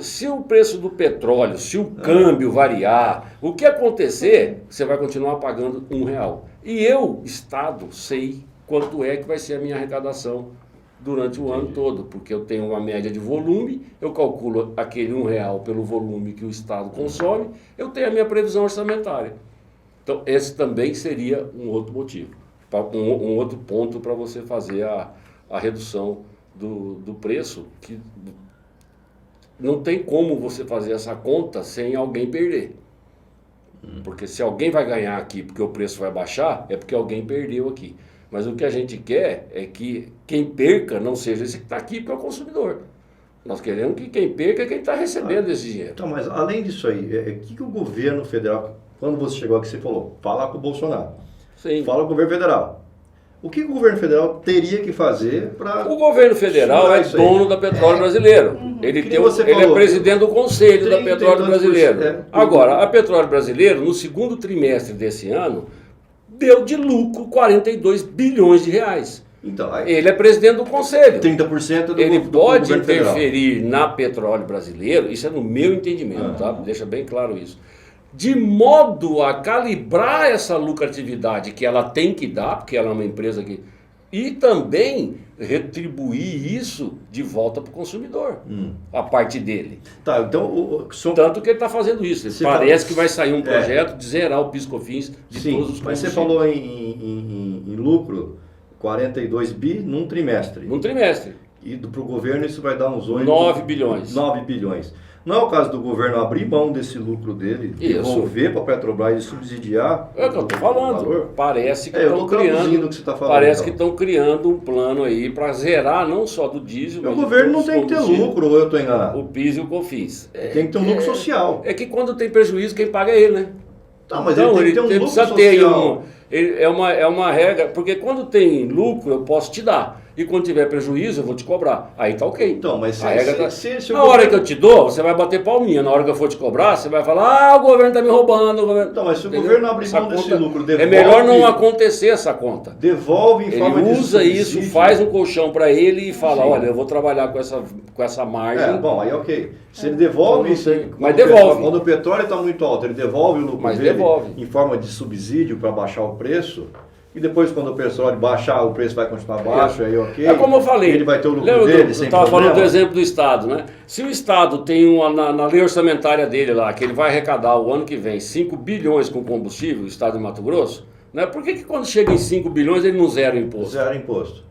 Se o preço do petróleo, se o câmbio variar, o que acontecer, você vai continuar pagando R$1. E eu, Estado, sei quanto é que vai ser a minha arrecadação durante o ano todo, porque eu tenho uma média de volume, eu calculo aquele R$1 pelo volume que o Estado consome, eu tenho a minha previsão orçamentária. Então, esse também seria um outro motivo, um outro ponto para você fazer a redução do preço, que não tem como você fazer essa conta sem alguém perder. Porque se alguém vai ganhar aqui porque o preço vai baixar, é porque alguém perdeu aqui. Mas o que a gente quer é que quem perca não seja esse que está aqui, porque é o consumidor. Nós queremos que quem perca é quem está recebendo esse dinheiro. Então, mas além disso aí, o que o governo federal, quando você chegou aqui, você falou, fala com o Bolsonaro, Sim. fala com o governo federal. O que o governo federal teria que fazer para... O governo federal é dono da Petróleo Brasileiro. Ele é presidente do conselho da Petróleo Brasileiro. Agora, a Petróleo Brasileiro, no segundo trimestre desse ano, deu de lucro 42 bilhões de reais. Então, ele é presidente do conselho. 30% do Ele pode governo federal. interferir na Petróleo Brasileiro, isso é no meu entendimento, tá? Deixa bem claro isso. De modo a calibrar essa lucratividade que ela tem que dar, porque ela é uma empresa que... E também retribuir isso de volta para o consumidor, a parte dele. Tá, então... Tanto que ele está fazendo isso. Parece que vai sair um projeto de zerar o PIS/COFINS de todos os combustíveis. Mas você falou em lucro, 42 bi num trimestre. Num trimestre. E para o governo isso vai dar uns 9 bilhões. 9 bilhões. Não é o caso do governo abrir mão desse lucro dele, devolver para a Petrobras e subsidiar? É o que eu estou falando. Parece que estão criando. O que você tá falando, parece que estão criando um plano aí para zerar não só do diesel. O governo não tem que ter lucro, ou eu estou enganado? O PIS e o COFINS. Tem que ter um lucro social. É que quando tem prejuízo, quem paga é ele, né? Tá, mas então, ele tem que ter um lucro social. É uma regra, porque quando tem lucro eu posso te dar. E quando tiver prejuízo, eu vou te cobrar. Aí tá ok. Então, mas a regra na hora que eu te dou, você vai bater palminha. Na hora que eu for te cobrar, você vai falar, o governo tá me roubando. Então, mas se o governo abrir mão desse lucro, devolve... É melhor não acontecer essa conta. Devolve em forma de Ele usa subsídio. isso, faz um colchão para ele e fala, olha, eu vou trabalhar com essa margem. Bom, aí ok. Se ele devolve... Mas devolve. Quando o petróleo está muito alto, ele devolve o lucro Mas dele devolve. em forma de subsídio para baixar o preço... e depois quando o petróleo baixar, o preço vai continuar baixo, aí ok. É como eu falei. Ele vai ter o lucro Lembra dele, eu sem estava problema. falando do exemplo do Estado, né? Se o Estado tem na lei orçamentária dele lá, que ele vai arrecadar o ano que vem 5 bilhões com combustível, o Estado de Mato Grosso, né? Por que quando chega em 5 bilhões ele não zera o imposto? Zero imposto.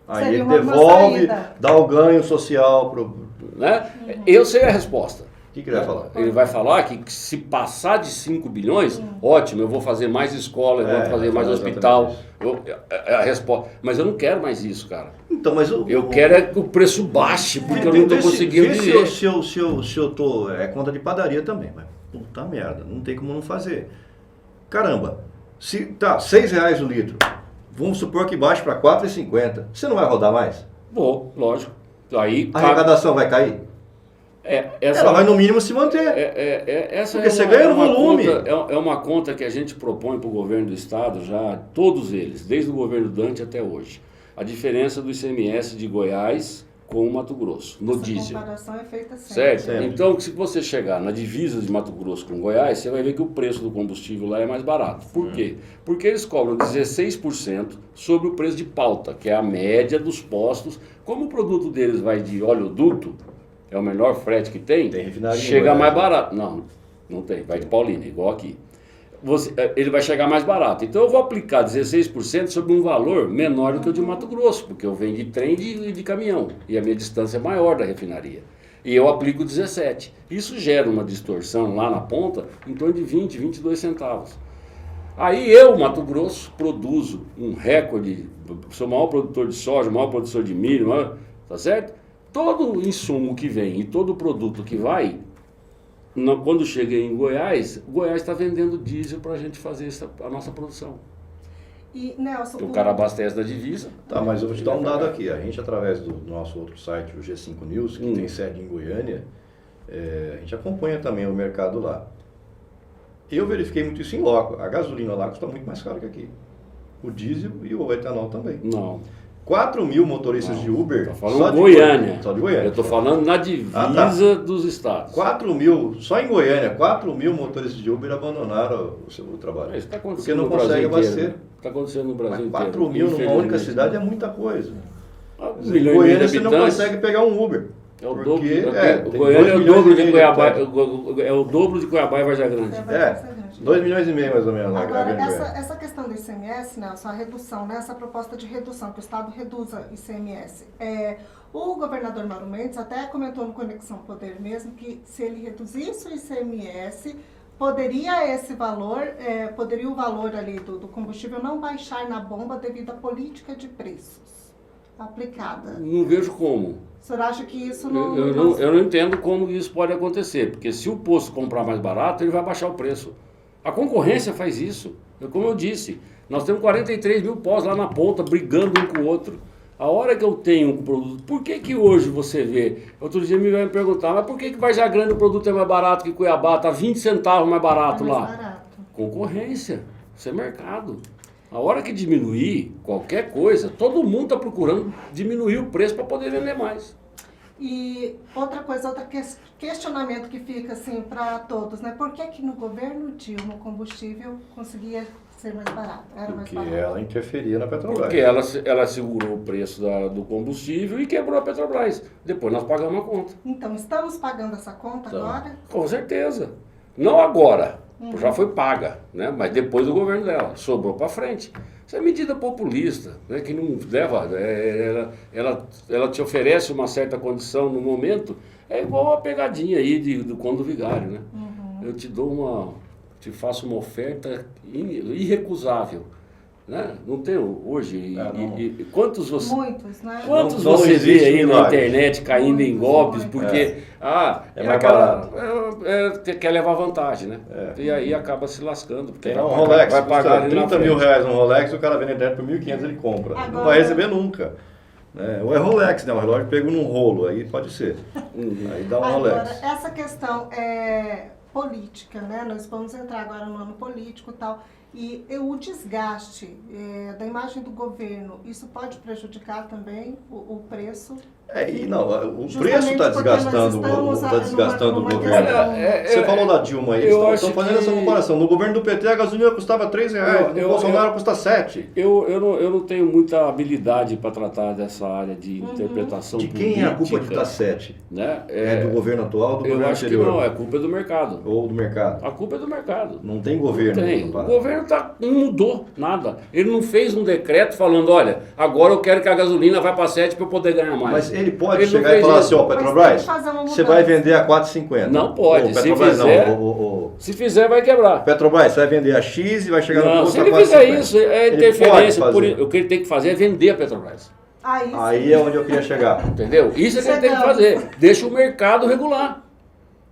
Aí Seria ele uma devolve, saída. dá o ganho social pro... Né? Eu sei a resposta. O que ele vai falar? Ele vai falar que se passar de 5 bilhões, ótimo, eu vou fazer mais escola, eu vou fazer mais hospital. É a resposta. Mas eu não quero mais isso, cara. Então, mas Eu quero é que o preço baixe, porque eu não estou conseguindo vê dizer. se eu tô... É conta de padaria também, mas puta merda, não tem como não fazer. Caramba, se tá R$6 o litro, vamos supor que baixe para R$4,50, você não vai rodar mais? Vou, lógico. Aí, A arrecadação vai cair? Ela vai no mínimo se manter. Essa Porque você ganha no volume. É uma conta que a gente propõe para o governo do estado já, todos eles, desde o governo Dante até hoje. A diferença do ICMS de Goiás com o Mato Grosso, no Essa diesel. comparação é feita sempre. Certo? Sempre. Então, se você chegar na divisa de Mato Grosso com Goiás, você vai ver que o preço do combustível lá é mais barato. Por quê? Porque eles cobram 16% sobre o preço de pauta, que é a média dos postos. Como o produto deles vai de oleoduto, é o menor frete que tem, refinaria em chega Goiás, mais né? barato. Não tem, vai de Paulínia, igual aqui. Ele vai chegar mais barato. Então eu vou aplicar 16% sobre um valor menor do que o de Mato Grosso, porque eu venho de trem e de caminhão, e a minha distância é maior da refinaria. E eu aplico 17%. Isso gera uma distorção lá na ponta em torno de 20, 22 centavos. Aí eu, Mato Grosso, produzo um recorde, sou o maior produtor de soja, o maior produtor de milho, tá certo? Todo insumo que vem e todo produto que vai, quando chega em Goiás, Goiás está vendendo diesel para a gente fazer a nossa produção. E, Nelson, O cara abastece da divisa. Tá, mas eu vou te dar um dado aqui. A gente, através do nosso outro site, o G5 News, que tem sede em Goiânia, a gente acompanha também o mercado lá. Eu verifiquei muito isso em loco. A gasolina lá custa muito mais caro que aqui. O diesel e o etanol também. Não. 4 mil motoristas de Uber. Estou falando Goiânia. Só de Goiânia. Eu estou falando na divisa dos estados. 4 mil, só em Goiânia, 4 mil motoristas de Uber abandonaram o trabalho. Isso está Porque acontecendo não no Brasil consegue inteiro. abastecer. Está acontecendo no Brasil Mas inteiro. 4 mil numa única infelizmente. cidade é muita coisa. 1 Em milhão e meio de Goiânia você não habitantes. consegue pegar um Uber. É o Porque, dobro. tem Goiânia é 2 o dobro milhões e de meio Cuiabá. habitantes. É o dobro de Cuiabá e Vargem Grande. É, 2 milhões e meio mais ou menos. Agora, grande Goiânia. essa questão do ICMS, Nelson, a redução, né, essa proposta de redução, que o Estado reduza ICMS. O governador Mauro Mendes até comentou no Conexão Poder mesmo que se ele reduzisse o ICMS, poderia o valor ali do combustível não baixar na bomba devido à política de preços aplicada. Não vejo como. O senhor acha que isso não... Eu não entendo como isso pode acontecer, porque se o posto comprar mais barato, ele vai baixar o preço. A concorrência faz isso. Como eu disse, nós temos 43 mil postos lá na ponta, brigando um com o outro. A hora que eu tenho um produto, por que hoje você vê? Outro dia me vai perguntar, mas por que Vargem Grande o produto é mais barato que Cuiabá? Está 20 centavos mais barato lá. barato. Concorrência, isso é mercado. A hora que diminuir qualquer coisa, todo mundo está procurando diminuir o preço para poder vender mais. E outra coisa, questionamento que fica assim para todos, né? Por que no governo Dilma o combustível conseguia ser mais barato? Era mais Porque barato? ela interferia na Petrobras. Porque ela segurou o preço do combustível e quebrou a Petrobras. Depois nós pagamos a conta. Então, estamos pagando essa conta agora? Com certeza. Não agora, já foi paga, né? Mas depois do governo dela, sobrou para frente. Isso é medida populista, né? Que não leva, ela te oferece uma certa condição no momento, é igual a pegadinha aí do Conde do Vigário, né? Eu te faço uma oferta irrecusável. Né? Não tem hoje. Quantos você, Muitos, né? quantos Não você existe vê aí na milagre. internet caindo em golpes porque É mais barato. quer levar vantagem, né? E aí acaba se lascando. Porque Tem um Rolex, vai pagar custa ali na 30 mil frente. reais um Rolex, o cara vende na internet por 1.500 ele compra. Não Agora- vai receber nunca. Ou é Rolex, né? O relógio pego num rolo, aí pode ser. Aí dá um Agora, Rolex. essa questão política, né? Nós vamos entrar agora no ano político e tal. E o desgaste da imagem do governo, isso pode prejudicar também o preço? E não, o Justamente preço está porque nós desgastando o numa governo. questão- Você falou da Dilma aí, eu estão acho fazendo essa que- comparação. No governo do PT a gasolina custava R$3, no Bolsonaro custa 7. Eu não tenho muita habilidade para tratar dessa área de interpretação De política. quem é a culpa de estar 7? Né? É do governo atual ou do eu governo acho anterior? que não, é culpa do mercado. Ou do mercado? A culpa é do mercado. Não tem governo. Tem. no O Pará. governo não mudou nada. Ele não fez um decreto falando, olha, agora eu quero que a gasolina vá para 7 para eu poder ganhar mais. Mas ele pode Ele não chegar e fez falar isso. assim, ó, Mas Petrobras, tem que fazer uma você mudança. vai vender a 4,50. Não pode. Ô, Se Petrobras fizer- não. Se fizer, vai quebrar. Petrobras, você vai vender a X e vai chegar no Não, posto se a ele 4,50. fizer isso, é Ele interferência. pode fazer. O que ele tem que fazer é vender a Petrobras. Aí é onde eu queria chegar. Entendeu? Isso é que ele tem que fazer. Deixa o mercado regular.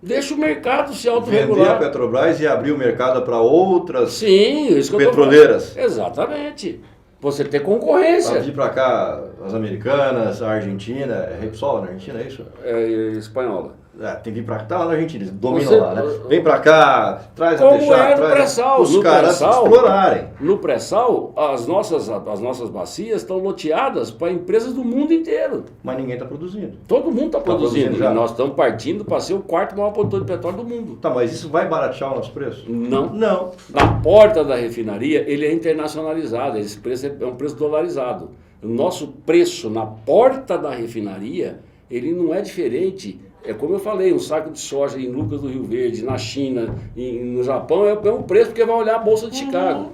Deixa o mercado se Vender a autorregular. Petrobras e abrir o mercado para outras Sim, isso que eu tô petroleiras. falando. Exatamente. Você ter concorrência. Para vir para cá as americanas, a Argentina, é Repsol na Argentina, é isso? É espanhola. Tem que vir para cá, tá lá na Argentina, eles dominam Você- lá, né? Vem para cá, traz a Como deixar, é no traz pré-sal, os no caras pré-sal. explorarem. No pré-sal, as nossas bacias estão loteadas para empresas do mundo inteiro. Mas ninguém está produzindo. Todo mundo está produzindo produzindo. já. E nós estamos partindo para ser o quarto maior produtor de petróleo do mundo. Tá, mas isso vai baratear o nosso preço? Não. Não. Na porta da refinaria, ele é internacionalizado. Esse preço é um preço dolarizado. O nosso preço na porta da refinaria, ele não é diferente. É como eu falei, um saco de soja em Lucas do Rio Verde, na China, no Japão, é um preço porque vai olhar a Bolsa de Chicago.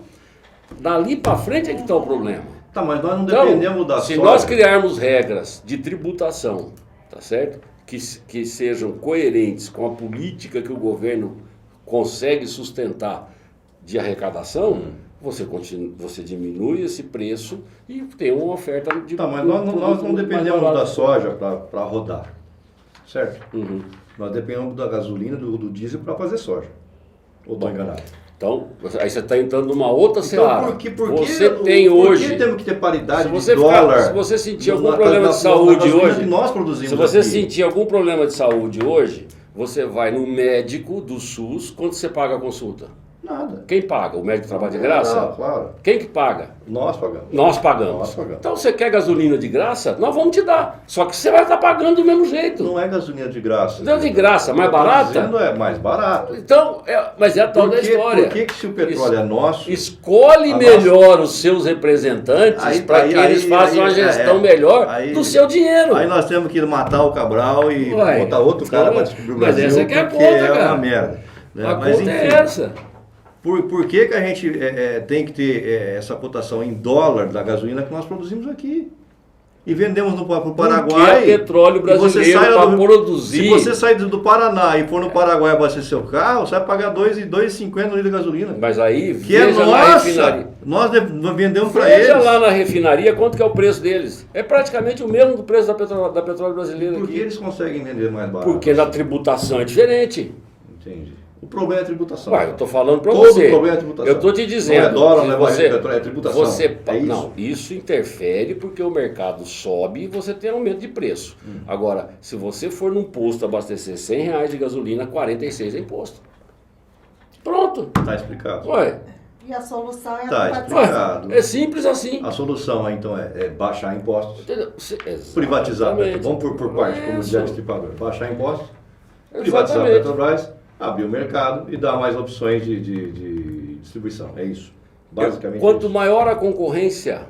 Dali para frente é que está o problema. Tá, mas nós não Então, dependemos da se soja. nós criarmos regras de tributação, tá certo? Que sejam coerentes com a política que o governo consegue sustentar de arrecadação, você diminui esse preço e tem uma oferta de Tá, mas nós não produto mais dependemos barato. da soja para rodar, certo? Uhum. Nós dependemos da gasolina, do diesel para fazer soja. Ou estou enganado? Então, aí você está entrando numa outra Então, seara. por que Você tem hoje... Por que temos que ter paridade Se você de dólar? se você sentir algum na- problema na- de saúde na gasolina hoje, que nós produzimos se você aqui. sentir algum problema de saúde hoje, você vai no médico do SUS, quanto você paga a consulta? Nada. Quem paga? O médico trabalha de graça? Não, claro. Quem que paga? Nós pagamos. Nós pagamos. Nós pagamos. Então você quer gasolina de graça? Nós vamos te dar. Só que você vai estar pagando do mesmo jeito. Não é gasolina de graça. Não é de graça, mais Eu tô barata? dizendo é mais barato. Então, mas é a tal da história. Por que se o petróleo é nosso... Escolhe A melhor os seus representantes para que eles façam a gestão melhor do seu dinheiro. Aí nós temos que matar o Cabral e Ué, botar outro cara então, para descobrir o mas Brasil, essa que é a porque conta, é cara. uma merda. Né? A Mas conta é enfim, essa. por que a gente tem que ter essa cotação em dólar da gasolina que nós produzimos aqui? E vendemos para o Paraguai. Porque é petróleo brasileiro para produzir. Se você sair do Paraná e for no Paraguai abastecer seu carro, você vai pagar R$2,50 no litro de gasolina. Mas aí, Que é veja na nossa! refinaria. Nós vendemos para eles. Veja lá na refinaria quanto que é o preço deles. É praticamente o mesmo do preço da petróleo brasileira Por que aqui. eles conseguem vender mais barato? Porque na tributação é diferente. Entendi. O problema é a tributação. Ué, eu tô falando para Todo você. problema é tributação. Eu tô te dizendo. Não é dólar, que não é barril de petróleo, é tributação. É isso? Não, isso interfere porque o mercado sobe e você tem aumento de preço. Agora, se você for num posto abastecer R$100 de gasolina, 46 é imposto. Pronto. Tá explicado. Ué, E a solução é Tá a explicado. é simples assim. A solução então é baixar impostos, Entendeu? privatizar, Exatamente. vamos por parte, como Isso. diz a distribuidora. Baixar impostos, privatizar a Exatamente. Petrobras, abrir o mercado e dar mais opções de distribuição. É isso. Basicamente Quanto isso. maior a concorrência,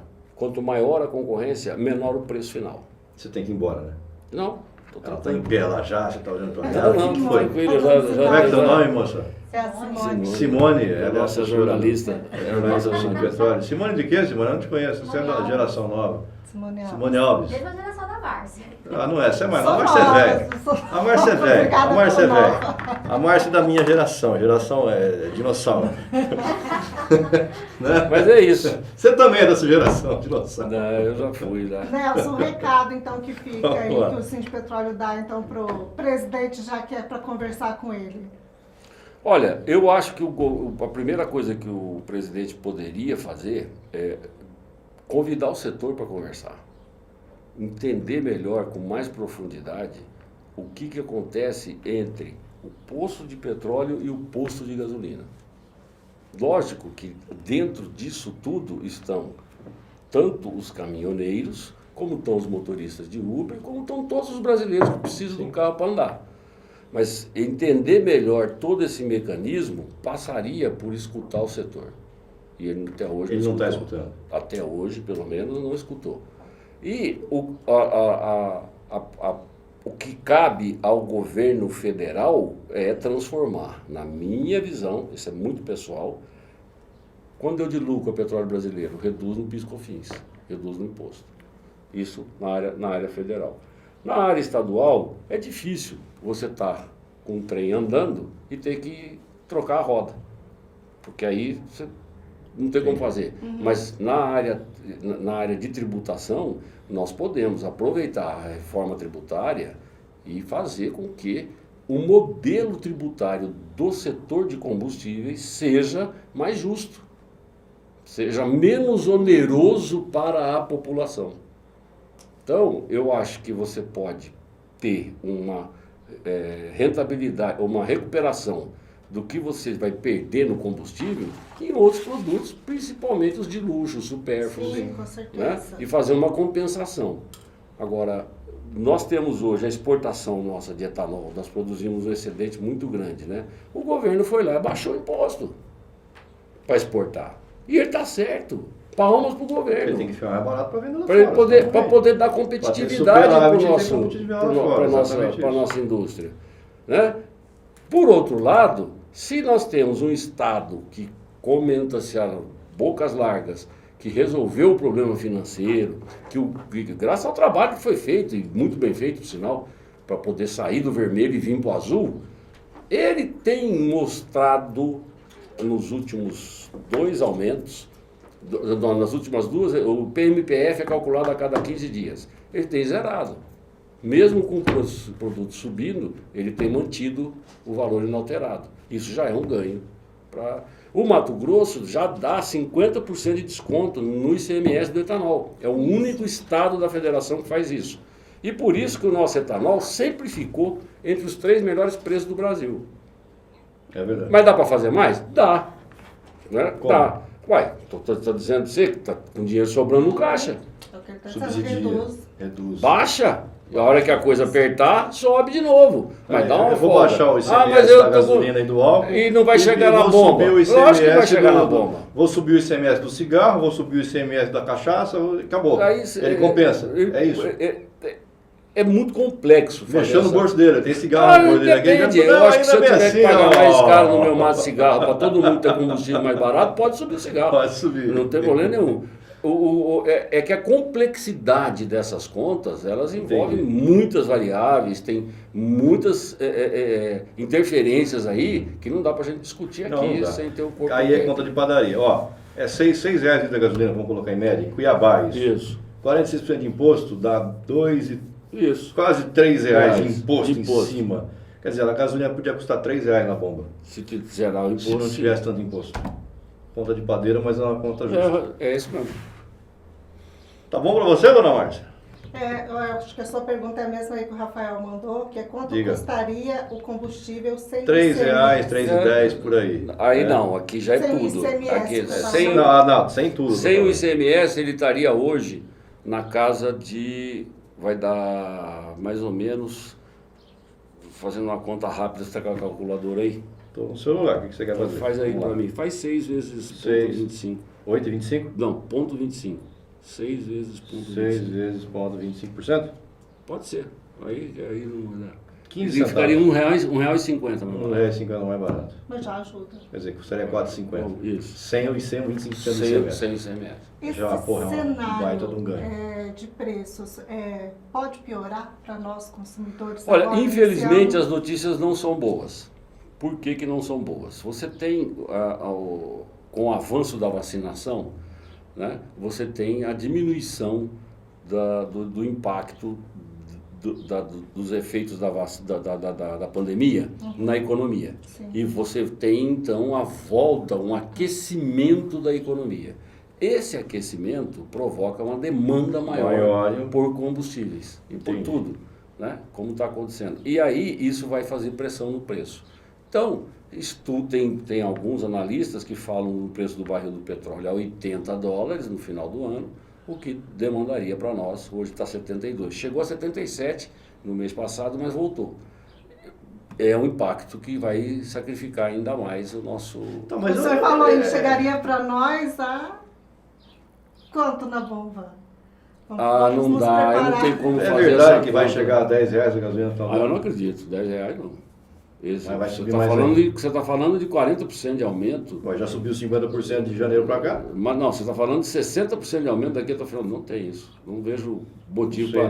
menor o preço final. Você tem que ir embora, né? Não, tô Ela tá tratando. em pé lá já, você tá olhando pra Não, ela. não, O que foi? tranquilo, Como é que é o nome, moça? É a Simone. Simone, É ela nossa é jornalista. jornalista do petróleo. Simone de quê, Simone? Eu não te conheço, você é da geração nova. Simone Alves. Simone Alves. Mesma geração da Márcia. Ah, não é, você é mais Sou nova. A Márcia é nova, velha. sou A Márcia é nova. velha. Obrigada A Márcia é pelo velha. nova. A Márcia é da minha geração. Geração é dinossauro. Né? Mas é isso. Você também é dessa geração, dinossauro. Não, eu já fui lá. Nelson, um recado então que fica aí, Vamos lá. que o Sindipetróleo dá então pro presidente, já que é para conversar com ele. Olha, eu acho que a primeira coisa que o presidente poderia fazer é convidar o setor para conversar. Entender melhor, com mais profundidade, o que acontece entre o posto de petróleo e o posto de gasolina. Lógico que dentro disso tudo estão tanto os caminhoneiros como estão os motoristas de Uber, como estão todos os brasileiros que precisam do carro para andar. Mas entender melhor todo esse mecanismo passaria por escutar o setor. E ele até hoje Ele não está escutando. Até hoje, pelo menos, não escutou. E o que cabe ao governo federal é transformar, na minha visão, isso é muito pessoal, quando eu diluo com o petróleo brasileiro, reduz no PIS/COFINS, reduz no imposto. Isso na área federal. Na área estadual, é difícil você estar com um trem andando e ter que trocar a roda, porque aí você não tem como fazer. Mas na área de tributação, nós podemos aproveitar a reforma tributária e fazer com que o modelo tributário do setor de combustíveis seja mais justo, seja menos oneroso para a população. Então, eu acho que você pode ter uma rentabilidade, uma recuperação do que você vai perder no combustível em outros produtos, principalmente os de luxo, supérfluos. Sim, com certeza. Né? E fazer uma compensação. Agora, nós temos hoje a exportação nossa de etanol, nós produzimos um excedente muito grande, né? O governo foi lá e baixou o imposto para exportar. E ele está certo. Palmas para o governo. Ele tem que ficar mais barato para vender lá Para fora. poder dar competitividade para a nossa nossa indústria. Né? Por outro lado, se nós temos um Estado que comenta-se a bocas largas, que resolveu o problema financeiro, que graças ao trabalho que foi feito, e muito bem feito, por sinal, para poder sair do vermelho e vir para o azul, ele tem mostrado nos últimos 2 aumentos, nas últimas 2, o PMPF é calculado a cada 15 dias. Ele tem zerado. Mesmo com os produtos subindo, ele tem mantido o valor inalterado. Isso já é um ganho. O Mato Grosso já dá 50% de desconto no ICMS do etanol. É o único estado da federação que faz isso. E por isso que o nosso etanol sempre ficou entre os 3 melhores preços do Brasil. É verdade. Mas dá para fazer mais? Dá. Né? Como? Dá. Uai, estou dizendo para você que está com dinheiro sobrando no caixa. Subsidia. Reduz. Baixa. E a hora que a coisa apertar, sobe de novo. Mas dá uma eu vou folga. baixar o ICMS mas eu da gasolina e do álcool. E não vai chegar na vou bomba. subir o ICMS Lógico que vai chegar na bomba. Vou subir o ICMS do cigarro, vou subir o ICMS da cachaça, acabou. Aí, ele compensa. É isso. É muito complexo. Mexeu no bolso dele, tem cigarro no bolso dele aqui. Depende. Eu acho que se eu tiver que pagar mais caro no meu mato de cigarro para todo mundo ter combustível mais barato, pode subir o cigarro. Pode subir. Não tem problema nenhum. É que a complexidade dessas contas, elas envolvem muitas variáveis, tem muitas interferências aí que não dá para a gente discutir aqui sem ter o corpo. Aí é conta de padaria. Ó, é R$6 da gasolina, vamos colocar em média, em Cuiabá isso. 46% de imposto dá 2 e quase R$3 de imposto em cima. Quer dizer, a gasolina podia custar R$3 na bomba. Se zerar o imposto. Se não tivesse tanto imposto. Conta de padeira, mas é uma conta justa. É isso mesmo. Tá bom para você, dona Márcia? Eu acho que a sua pergunta é a mesma aí que o Rafael mandou, que é quanto custaria o combustível sem R$3, R$3,10 por aí. Aí não, aqui já é sem tudo. ICMS, Aqui, sem tudo. Sem o ICMS, ele estaria hoje na casa de... Vai dar mais ou menos, fazendo uma conta rápida, você está com a calculadora aí? Estou no celular, o que você quer fazer? Faz aí para mim, faz 6 vezes 6. 0,25. 8,25? Não, 0,25. 6 vezes 0,25. 6 vezes 0,25%? Pode ser. Aí não dá. 15 centavos. Ficaria R$1,50 mais barato. R$1,50 mais barato. Mas já ajuda. Quer dizer, custaria R$4,50. Isso. Sem o ICMS, 25% Sem ICMS. Esse já, porra, é um baita de um ganho. de preços pode piorar para nós consumidores? Olha, agora, infelizmente as notícias não são boas. Por que não são boas? Você tem, com o avanço da vacinação, né, você tem a diminuição do impacto dos efeitos da pandemia na economia. Sim. E você tem, então, a volta, um aquecimento da economia. Esse aquecimento provoca uma demanda maior por combustíveis e por tudo, né, como está acontecendo. E aí isso vai fazer pressão no preço. Então, tem alguns analistas que falam no preço do barril do petróleo a $80 no final do ano, o que demandaria para nós, hoje está 72. Chegou a 77 no mês passado, mas voltou. É um impacto que vai sacrificar ainda mais o nosso... Então, mas Você falou aí, chegaria para nós a quanto na bomba? Vamos não nos dá, eu não preparar. tenho como É fazer verdade essa que vai conta. chegar a R$10 a gasolina? Tá Eu não acredito, R$10 não. Mas vai Você subir está mais falando, ainda. você tá falando de 40% de aumento, Mas já subiu 50% de janeiro para cá? mas não, você está falando de 60% de aumento, daqui eu estou falando, não tem isso. Não vejo motivo Não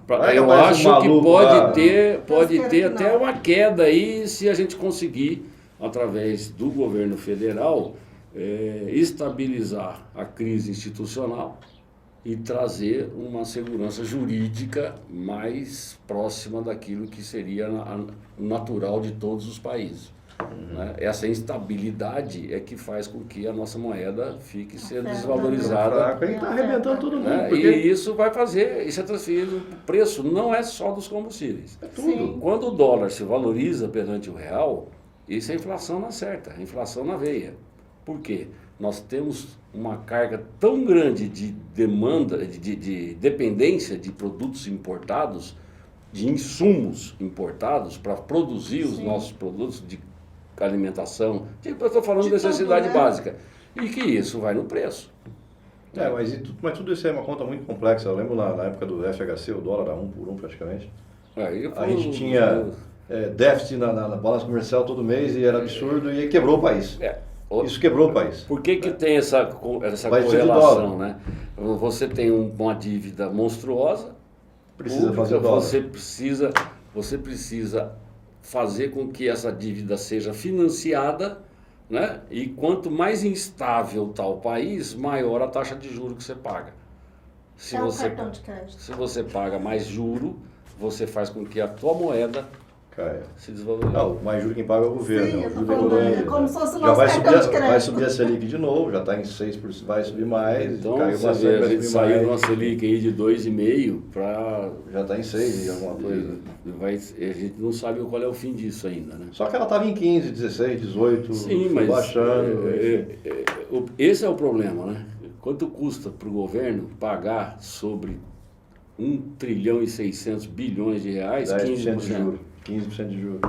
para... Vai que Eu aparece um acho que maluco pode lá. ter Deus queira que até não. uma queda aí se a gente conseguir, através do governo federal, estabilizar a crise institucional e trazer uma segurança jurídica mais próxima daquilo que seria natural de todos os países. Né? Essa instabilidade é que faz com que a nossa moeda fique sendo desvalorizada. Ele está arrebentando todo mundo. Né? Porque E isso vai fazer, isso é transferido, o preço não é só dos combustíveis. é tudo. Sim. Quando o dólar se valoriza perante o real, isso é inflação na certa, inflação na veia. Por quê? Nós temos uma carga tão grande de demanda, de dependência de produtos importados, de insumos importados para produzir os nossos produtos de alimentação. Eu estou falando de necessidade tudo, né? básica. E que isso vai no preço. Mas tudo isso é uma conta muito complexa. Eu lembro na época do FHC, o dólar era 1 por 1 praticamente. Aí A gente tinha déficit na balança comercial todo mês e era absurdo e quebrou o país. Isso quebrou o país. Por que tem essa Vai ser do correlação, dólar. né? Você tem uma dívida monstruosa, Precisa pública, fazer dólar. você precisa fazer com que essa dívida seja financiada, né? E quanto mais instável está o país, maior a taxa de juros que você paga. Se É o você, cartão de crédito. se você paga mais juro, você faz com que a tua moeda Cara, se desvalorize. não, mais juro quem paga é o governo. Sim, é o eu tô juro da falando, economia. é como se fosse o Já nosso vai cartão subir, de crédito. vai subir a Selic de novo, já está em 6%, vai subir mais. Então, caiu você bastante, vê, a vai gente subir saiu de uma mais. Selic aí de 2,5 para... Já está em 6 e alguma coisa. A gente não sabe qual é o fim disso ainda, né? Só que ela estava em 15, 16, 18, Sim, foi mas baixando. esse é o problema, né? Quanto custa para o governo pagar sobre 1 trilhão e 600 bilhões de reais, 10% 15%? de juros. 15% de juros.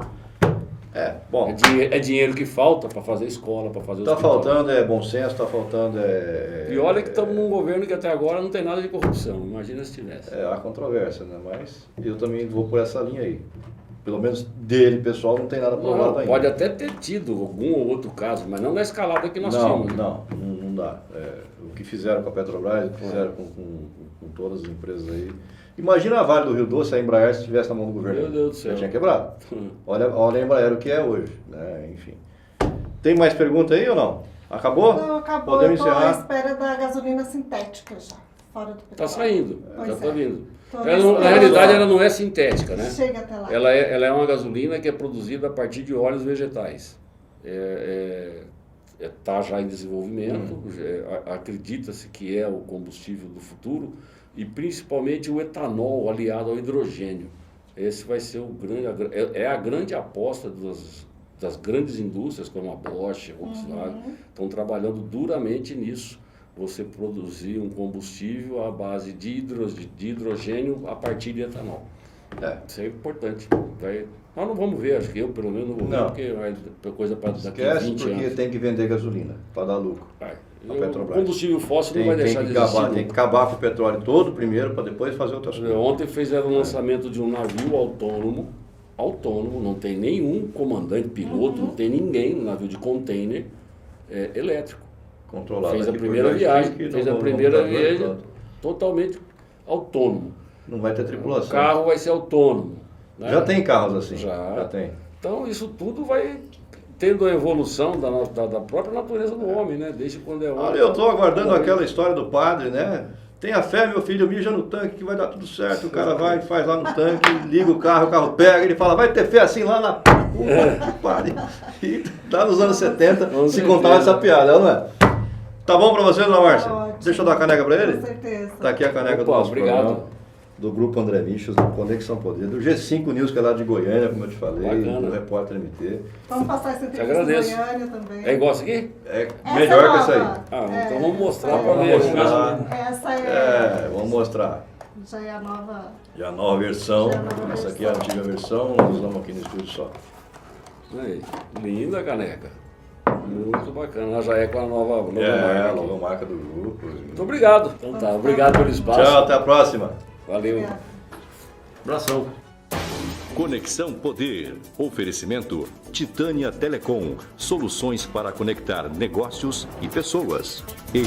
Bom. É dinheiro que falta para fazer escola, para fazer Está hospital. faltando bom senso, está faltando E olha que estamos num governo que até agora não tem nada de corrupção. Imagina se tivesse. há controvérsia, né? Mas eu também vou por essa linha aí. Pelo menos dele, pessoal, não tem nada provado Não, ainda. pode até ter tido algum ou outro caso, mas não na escalada que nós tínhamos. né? Não dá. O que fizeram com a Petrobras, o que fizeram com todas as empresas aí. Imagina a Vale do Rio Doce, a Embraer, se estivesse na mão do governo. Meu Deus do céu. Já tinha quebrado. Olha a Embraer o que é hoje. Né? Enfim. Tem mais pergunta aí ou não? Acabou? Não, acabou. Podemos Eu tô à encerrar? espera da gasolina sintética já, fora do petróleo. Está saindo, Pois já está é. vindo. Tô Ela não- na esperando. realidade, ela não é sintética, né? Chega até lá. Ela é uma gasolina que é produzida a partir de óleos vegetais. Está já em desenvolvimento, acredita-se que é o combustível do futuro e principalmente o etanol aliado ao hidrogênio. Esse vai ser a grande aposta das grandes indústrias como a Bosch, a Volkswagen, estão trabalhando duramente nisso. Você produzir um combustível à base de hidrogênio a partir de etanol. Isso é importante. Nós não vamos ver, acho que eu pelo menos não vou ver, porque vai ter coisa para daqui a Esquece 20 porque anos. tem que vender gasolina para dar lucro. O Petrobras. combustível fóssil não vai deixar de que existir. acabar, tem que acabar com o petróleo todo primeiro para depois fazer outras coisas. Ontem fizeram o lançamento de um navio autônomo, não tem nenhum comandante, piloto, não tem ninguém no navio de container elétrico. Controlado. Fez a aqui por primeira joystick, viagem, no fez a computador primeira e viagem pronto. totalmente autônomo. Não vai ter O tripulação. carro vai ser autônomo. né? Já tem carros assim. Já tem. Então isso tudo vai tendo a evolução da própria natureza do homem, né? Desde quando é homem. Olha, eu estou aguardando aquela história do padre, né? Tenha fé, meu filho, mija no tanque que vai dar tudo certo. O cara vai, faz lá no tanque, liga o carro pega, ele fala, vai ter fé assim lá na padre. E tá nos anos 70, Com se certeza. contava essa piada, não é? Tá bom pra você, dona Márcia? Tá ótimo. Deixa eu dar a caneca pra ele? Com certeza. Tá aqui a caneca do Opa, nosso obrigado. programa. do Grupo André Michels, do Conexão Poder, do G5 News, que é lá de Goiânia, como eu te falei, Bacana. do Repórter MT. Vamos passar essa entrevista em agradeço. Goiânia também. É igual isso aqui? É Essa melhor que nova. essa aí. Ah, então vamos mostrar essa para é- ver. Mostrar. Essa é, Vamos mostrar. já é a nova. E a nova versão, Já é a nova essa aqui é a versão. antiga versão, nós usamos aqui no estúdio só. Aí, linda caneca. Muito bacana. Já é com a nova marca A aqui. nova marca do grupo. Muito obrigado. Então tá, obrigado pelo espaço. Tchau, até a próxima. Valeu. É. Abração. Conexão Poder. Oferecimento Titânia Telecom. Soluções para conectar negócios e pessoas. E